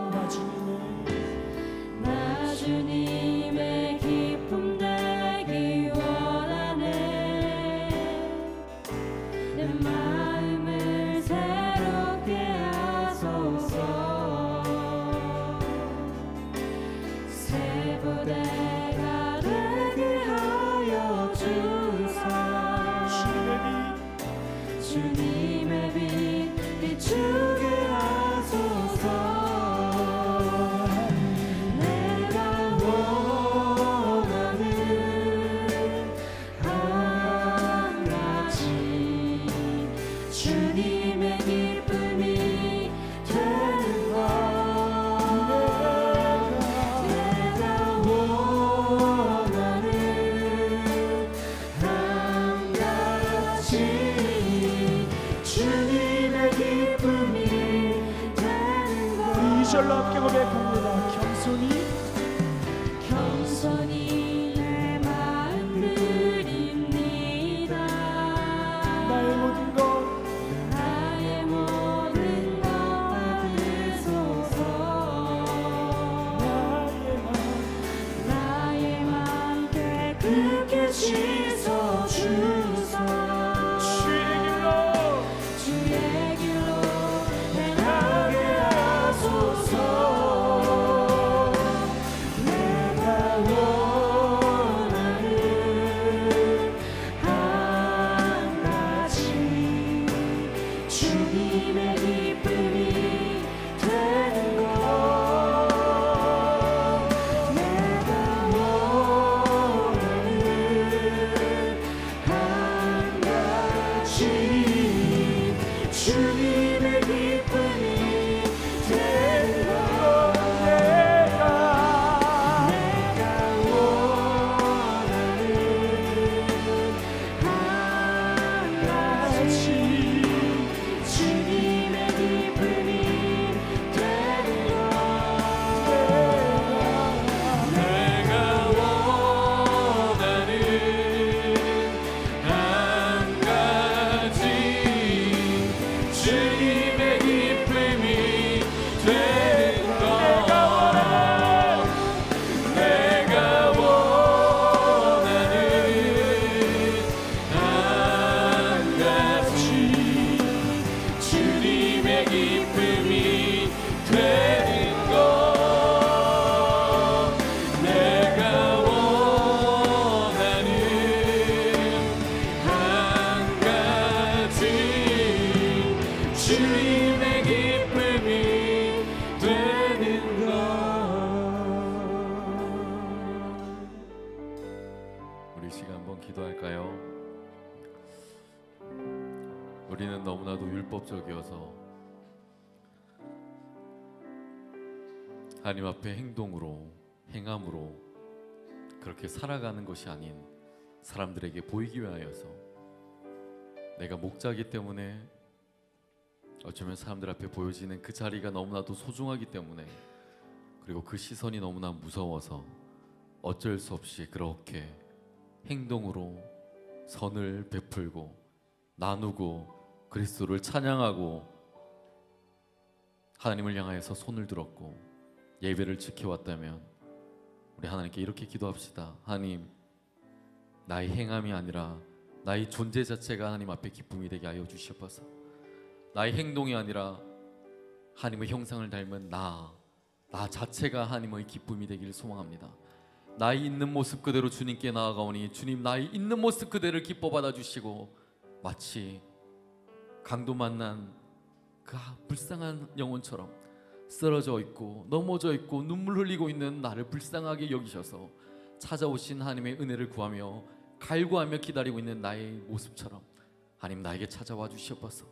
나 주님의 나 주님의 기쁨 되기 원하네. 내 마음을 새롭게 하소서. 새 부대가 되게 하여 주사. 주님의 빛 비추게 하소서. 내가 원하는 한 가지 주님의 기쁨이 되는 것. 내가 원하는 한 가지 주님의 기쁨이 되는 것. 2절로 함께 고백합니다. 겸손히 내 마음 드립니다. 나의 모든 것 나의 모든 것 받으소서. 나의 맘 깨끗게 씻어 주사. 주의 길로 행하게 하소서. 내가 원하는 한 가지 주님의 기쁨이 되는 것. 내가 원하는 한 가지 주님의 기쁨이 되는 것. 내가 원하는 한 가지 주님의 기쁨이 되는 것. 내가 원하는 한 가지 주님의 기쁨이 되는 것. 내가 원하는 한 가지 주님의 기쁨이 되는 것. 내가 원하는 한 가지 주님의 기쁨이 되는 것. 우리 시간 한번 기도할까요? 우리는 너무나도 율법적이어서 하나님 앞에 행동으로, 행함으로 그렇게 살아가는 것이 아닌 사람들에게 보이기 위하여서 내가 목자이기 때문에 어쩌면 사람들 앞에 보여지는 그 자리가 너무나도 소중하기 때문에, 그리고 그 시선이 너무나 무서워서 어쩔 수 없이 그렇게 행동으로 선을 베풀고 나누고 그리스도를 찬양하고 하나님을 향하여서 손을 들었고 예배를 지켜왔다면 우리 하나님께 이렇게 기도합시다. 하나님, 나의 행함이 아니라 나의 존재 자체가 하나님 앞에 기쁨이 되게 하여 주시옵소서. 나의 행동이 아니라 하나님의 형상을 닮은 나 자체가 하나님의 기쁨이 되기를 소망합니다. 나의 있는 모습 그대로 주님께 나아가오니 주님, 나의 있는 모습 그대를 기뻐 받아주시고 마치 강도 만난 그 불쌍한 영혼처럼 쓰러져 있고 넘어져 있고 눈물 흘리고 있는 나를 불쌍하게 여기셔서 찾아오신 하나님의 은혜를 구하며 갈구하며 기다리고 있는 나의 모습처럼 하나님 나에게 찾아와 주시옵소서.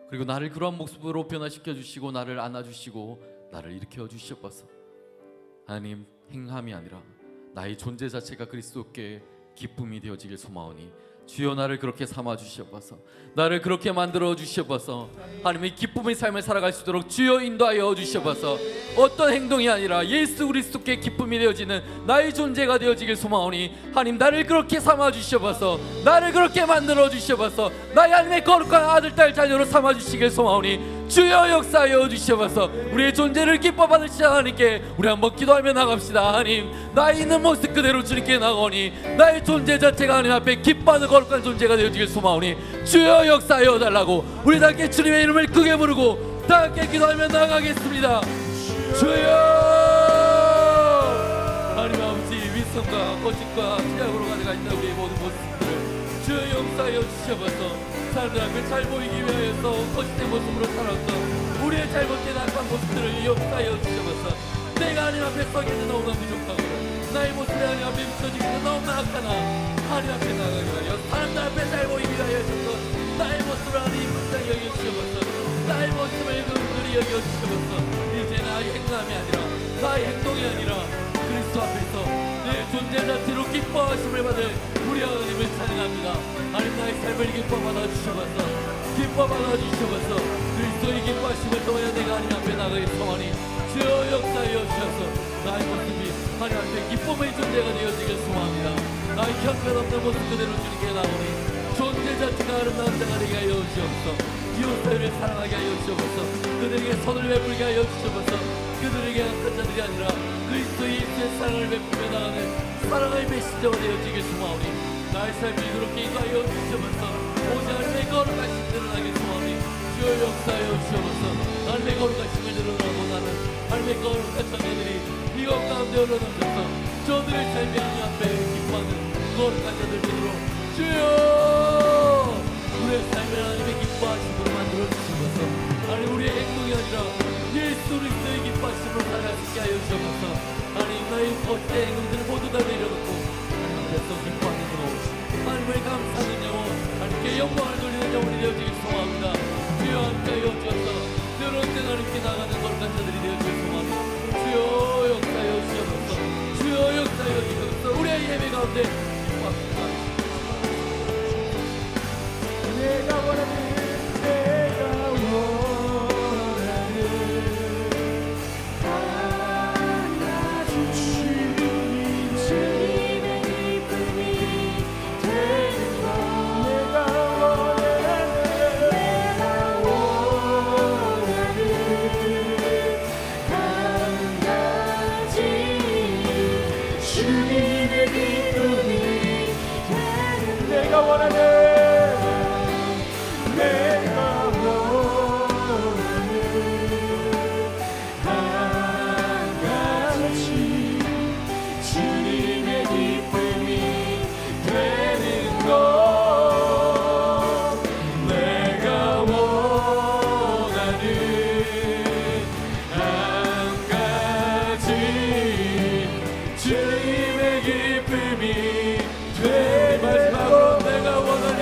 그리고 나를 그러한 모습으로 변화시켜 주시고 나를 안아주시고 나를 일으켜 주시옵소서. 하나님, 행함이 아니라 나의 존재 자체가 그리스도께 기쁨이 되어지길 소망하오니 주여 나를 그렇게 삼아 주시옵소서. 나를 그렇게 만들어 주시옵소서. 하나님의 기쁨의 삶을 살아갈 수 있도록 주여 인도하여 주시옵소서. 어떤 행동이 아니라 예수 그리스도께 기쁨이 되어지는 나의 존재가 되어지길 소망하오니 하나님 나를 그렇게 삼아 주시옵소서. 나를 그렇게 만들어 주시옵소서. 나의 하나님의 거룩한 아들 딸 자녀로 삼아 주시길 소망하오니 주여 역사하여 주시옵소서. 우리의 존재를 기뻐 받으시는 하나님께 우리 한번 기도하며 나갑시다. 하나님 나의 있는 모습 그대로 주님께 나가오니 나의 존재 자체가 하나님 앞에 기뻐하는 거룩한 존재가 되어지길 소망하오니 주여 역사하여 달라고 우리 다 함께 주님의 이름을 크게 부르고 다 함께 기도하며 나가겠습니다. 주여 하나님 아버지 윗성과 거짓과 피약으로 가져가 있는 우리의 모든 모습들을 주여 역사하여 주시옵소서. 사람들 앞에 잘 보이기 위하여서 거짓된 모습으로 살았던 우리의 잘못된 악한 모습들을 역사하여 주시옵소서. 내가 하나님 앞에 서기에는 너무나 부족하고 나의 모습이 하나님 앞에 비춰지기는 너무나 악하나 하나님 앞에 나가기 위하여 사람들 앞에 잘 보이기 위하여서 나의 모습을 하나님 불쌍히 여겨주시옵소서. 나의 모습을 긍휼히 여겨주시옵소서. 이제 나의 행함이 아니라 나의 행동이 아니라 그리스도 앞에서 내 존재 자체로 기뻐하심을 받을 우리 하나님을 찬양합니다. 하나님 나의 삶을 기뻐 받아주셔서 기뻐 받아주셔서 그리스도의 기뻐하심을 통하여 내가 하나님 앞에 나가기 소원하니 주여 역사하여 주셔서 나의 모습이 하나님 앞에 기쁨의 존재가 되어지길 소원합니다. 나의 형편없는 모습 그대로 주님께 나오니 존재 자체가 아름다운 자가 되게 하여 주옵소서. 이웃 사회를 사랑하게 하여 주옵소서. 그들에게 손을 베풀게 하여 주옵소서. 그들에게 악한 자들이 아니라 그리스도 예수의 사랑을 베풀며 나가는 사랑의 메시저가 되어지길 소망하오니 나의 삶이 그렇게 인도하여 주시옵소서. 오직 하나님의 거룩하심을 드러나게 소망하오니 주여 역사하여 주시옵소서. 하나님의 거룩하심을 드러나고 나는 하나님의 거룩한 자녀들이 이것 가운데 올라오셔서 저들의 삶이 하나님 앞에 기뻐하는 거룩한 자들 되도록 주여 우리의 삶을 하나님의 기뻐하심으로 만들어 주시옵소서. 하나님 우리의 행동이 아니라 예수 그리스도의 기뻐하심으로 살아갈 수 있게 하여 주시옵소서. 하나님 나의 거짓된 행동들을 모두 다 내려놓고 하나님 앞에서 기뻐하는 영혼 하나님을 감사하는 영혼 하나님께 영광을 돌리는 영혼이 되어지길 소망합니다. 주여 함께 하여 주셔서 늘 언제나 하나님께 나가는 거룩한 자들이 되어지길 소망합니다. 주여 역사하여 주시옵소서. 주여 역사하여 주시옵소서. 우리의 예배 가운데 기뻐합니다. 내가 원하는 내가 원하는 하나님 주님의 기쁨이 되는 것 내가 원하는 한 가지 주님의 기쁨이 되는 내가 원하는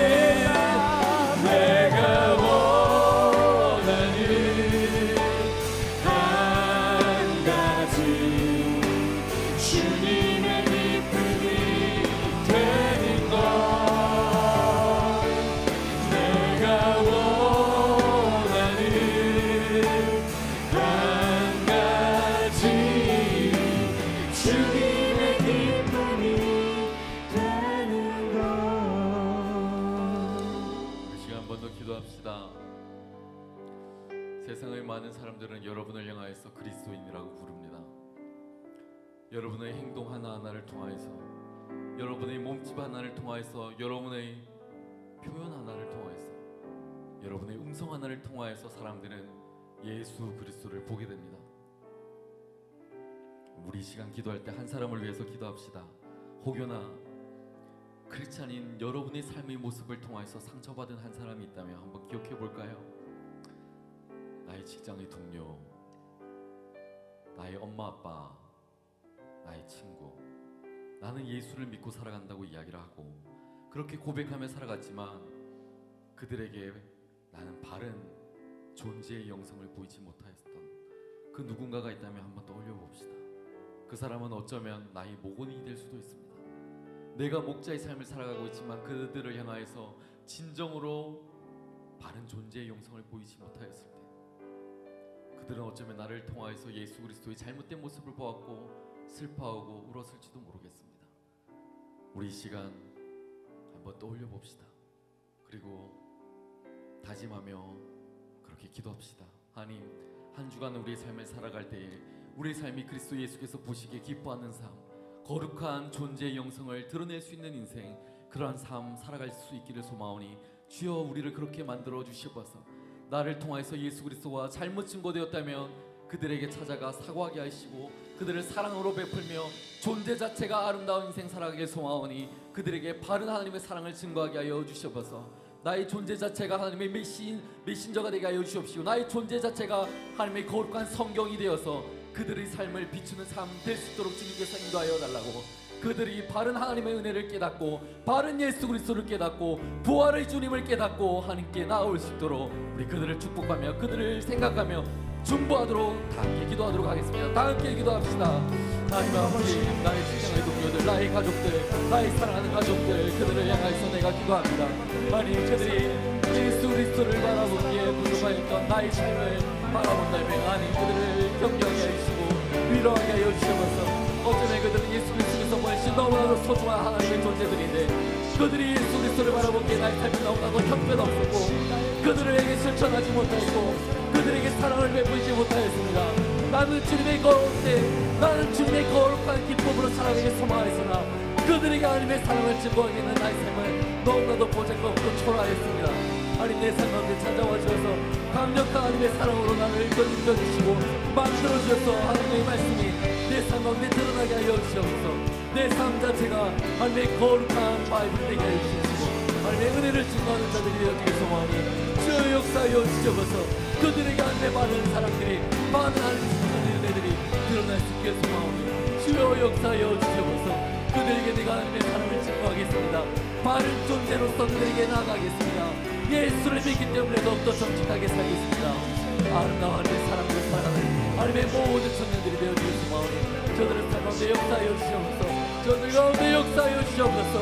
세상의 많은 사람들은 여러분을 향하여서 그리스도인이라고 부릅니다. 여러분의 행동 하나하나를 통하여서 여러분의 몸집 하나를 통하여서 여러분의 표현 하나를 통하여서 여러분의 음성 하나를 통하여서 사람들은 예수 그리스도를 보게 됩니다. 우리 시간 기도할 때 한 사람을 위해서 기도합시다. 혹여나 크리스찬인 여러분의 삶의 모습을 통하여서 상처받은 한 사람이 있다면 한번 기억해 볼까요? 나의 직장의 동료, 나의 엄마 아빠, 나의 친구, 나는 예수를 믿고 살아간다고 이야기를 하고 그렇게 고백하며 살아갔지만 그들에게 나는 바른 존재의 영성을 보이지 못하였던 그 누군가가 있다면 한번 떠올려 봅시다. 그 사람은 어쩌면 나의 모건이 될 수도 있습니다. 내가 목자의 삶을 살아가고 있지만 그들을 향하여서 진정으로 바른 존재의 영성을 보이지 못하였을 때 그들은 어쩌면 나를 통하여서 예수 그리스도의 잘못된 모습을 보았고 슬퍼하고 울었을지도 모르겠습니다. 우리 이 시간 한번 떠올려 봅시다. 그리고 다짐하며 그렇게 기도합시다. 하나님, 한 주간 우리의 삶을 살아갈 때에 우리의 삶이 그리스도 예수께서 보시기에 기뻐하는 삶, 거룩한 존재의 영성을 드러낼 수 있는 인생, 그러한 삶 살아갈 수 있기를 소망하오니 주여 우리를 그렇게 만들어 주시옵소서. 나를 통하여서 예수 그리스도와 잘못 증거되었다면 그들에게 찾아가 사과하게 하시고 그들을 사랑으로 베풀며 존재 자체가 아름다운 인생 살아가길 소망하오니 그들에게 바른 하나님의 사랑을 증거하게 하여 주시옵소서. 나의 존재 자체가 하나님의 메신저가 되게 하여 주시옵시고 나의 존재 자체가 하나님의 거룩한 성경이 되어서 그들의 삶을 비추는 삶 될 수 있도록 주님께서 인도하여 달라고, 그들이 바른 하나님의 은혜를 깨닫고 바른 예수 그리스도를 깨닫고 부활의 주님을 깨닫고 하나님께 나아올 수 있도록 우리 그들을 축복하며 그들을 생각하며 중보하도록 다 함께 기도하도록 하겠습니다. 다 함께 기도합시다. 하나님 아버지, 나의 친정의 동료들, 나의 가족들, 나의 사랑하는 가족들, 그들을 향해서 내가 기도합니다. 하나님, 그들이 예수 그리스도를 바라보기에 부족하였던 나의 삶을 바라본다면 하나님 그들을 격려하게 해주시고 위로하게 하여 주시옵소서. 어쩌면 그들은 예수 그리스도께서 보내신 너무나도 소중한 하나님의 존재들인데 그들이 예수 그리스도를 바라보기에 나의 삶이 너무나도 형편없었고 그들에게 실천하지 못했고 그들에게 사랑을 베풀지 못하였습니다. 나는 주님의 거룩해, 나는 주님의 거룩한 기쁨으로 살아가기 소망하였으나 그들에게 하나님의 사랑을 증거하기에는 나의 삶을 너무나도 보잘것없고 초라했습니다. 하나님, 내 삶 가운데 찾아와 주셔서 강력한 하나님의 사랑으로 나를 이끌어 주시고 만들어 주셔서 하나님의 말씀이 내 삶 가운데 드러나게 하여 주시옵소서. 내 삶 자체가 하나님의 거룩한 바이블 되게 하여 주시고 하나님의 은혜를 증거하는 자들이 되어지길 소망하니 주여 역사하여 주시옵소서. 그들에게 하나님의 많은 사람들이 많은 하나님의 신선의 은혜들이 드러날 수 있게 소망하니 주여 역사하여 주시옵소서. 그들에게 내가 하나님의 사랑을 증거하겠습니다. 바른 존재로서 그들에게 나아가겠습니다. 예수를 믿기 때문에 더욱더 정직하게 살겠습니다. 아름다운 하나님의 사랑으로 살아가는 하나님의 모든 청년들이 되어주길 소망하니 저들의 삶 가운데 역사하여 주시옵소서. 저들 가운데 역사하여 주시옵소서.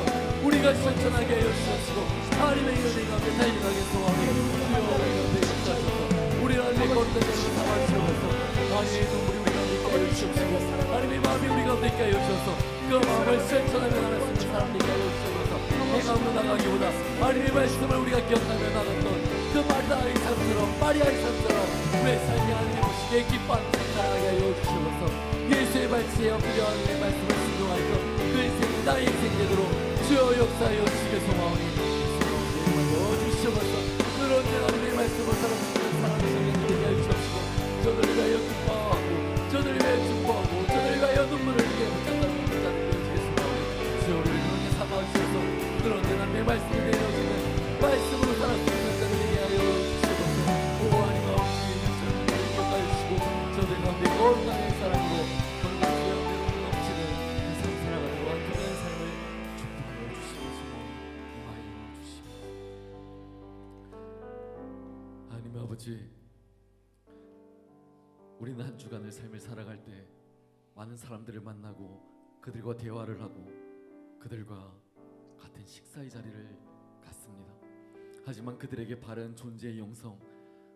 우리가 실천하게 하여 주시옵시고 하나님의 은혜 가운데 달려가게 소망하니 주여 우리 가운데 역사하소서. 우리 하나님의 거룩한 자를 삼아주시옵소서. 하나님의 눈물이 우리 가운데 있게 하여 주시옵시고 하나님의 마음이 우리 가운데 있게 하여 주셔서 그 마음을 실천하며 나갈 수 있는 사람 되게 하여 주시옵소서. 행함으로 나가기보다 하나님의 말씀을 우리가 기억하며 나갔던 그 마리아의 삶처럼 내 삶이 하나님의 보시기에 기뻐하는 삶 살아가게 하여 주시옵소서. 예수의 발치에 필요한 하나님의 말씀을 순종하여 그 인생이 나의 인생 되도록 주여 역사하여 주시길 소망하오니 주시옵소서. 그런 하나님의 말씀을 살아주시는 사랑의 성령님에게 하여 주시옵시고 저들을 위하여 기뻐하고 저들을 위하여 축복하고 저들을 위하여 눈물을 흘리게 붙잡는 자들 되어주길 소망하오니 주여 우리를 그렇게 삼아주셔서 그런 하나님의 말씀이 되어지는 말씀으로 살아갈 수 있는 자들에게 하여 주시옵소서. 오 하나님 아버지, 저들을 기억하여 주시고 저들 가운데 거룩한 사랑으로 거룩한 수양대로 넘치는 그 삶 살아가는 완전한 삶을 축복하여 주시옵소서. 하여 주시옵소서. 하나님 아버지, 우리는 한 주간을 삶을 살아갈 때 많은 사람들을 만나고 그들과 대화를 하고 그들과 같은 식사의 자리를 갖습니다. 하지만 그들에게 바른 존재의 영성,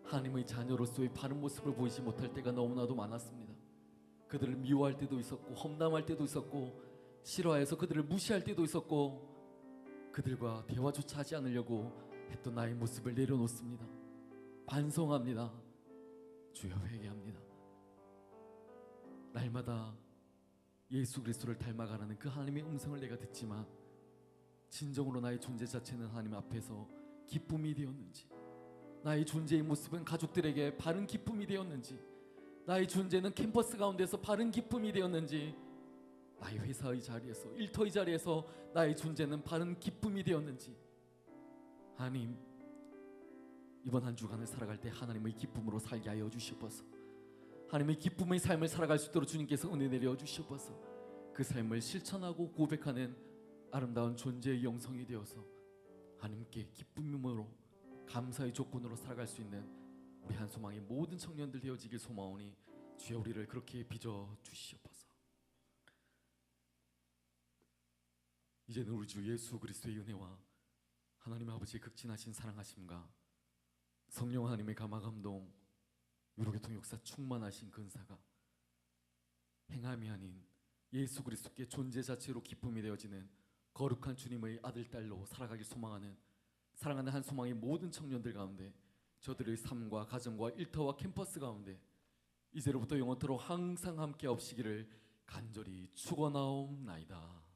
하나님의 자녀로서의 바른 모습을 보이지 못할 때가 너무나도 많았습니다. 그들을 미워할 때도 있었고 험담할 때도 있었고 싫어해서 그들을 무시할 때도 있었고 그들과 대화조차 하지 않으려고 했던 나의 모습을 내려놓습니다. 반성합니다. 주여 회개합니다. 날마다 예수 그리스도를 닮아가라는 그 하나님의 음성을 내가 듣지만 진정으로 나의 존재 자체는 하나님 앞에서 기쁨이 되었는지, 나의 존재의 모습은 가족들에게 바른 기쁨이 되었는지, 나의 존재는 캠퍼스 가운데서 바른 기쁨이 되었는지, 나의 회사의 자리에서 일터의 자리에서 나의 존재는 바른 기쁨이 되었는지, 하나님 이번 한 주간을 살아갈 때 하나님의 기쁨으로 살게 하여 주시옵소서. 하나님의 기쁨의 삶을 살아갈 수 있도록 주님께서 은혜 내려 주시옵소서. 그 삶을 실천하고 고백하는 아름다운 존재의 영성이 되어서 하나님께 기쁨으로 감사의 조건으로 살아갈 수 있는 우리 한소망의 모든 청년들 되어지길 소망하오니 주여 우리를 그렇게 빚어 주시옵소서. 이제는 우리 주 예수 그리스도의 은혜와 하나님 아버지의 극진하신 사랑하심과 성령 하나님의 감화감동 유로교통 역사 충만하신 근사가 행함이 아닌 예수 그리스도께 존재 자체로 기쁨이 되어지는 거룩한 주님의 아들 딸로 살아가길 소망하는 사랑하는 한 소망의 모든 청년들 가운데 저들의 삶과 가정과 일터와 캠퍼스 가운데 이제로부터 영원토록 항상 함께 없시기를 간절히 축원하옵나이다.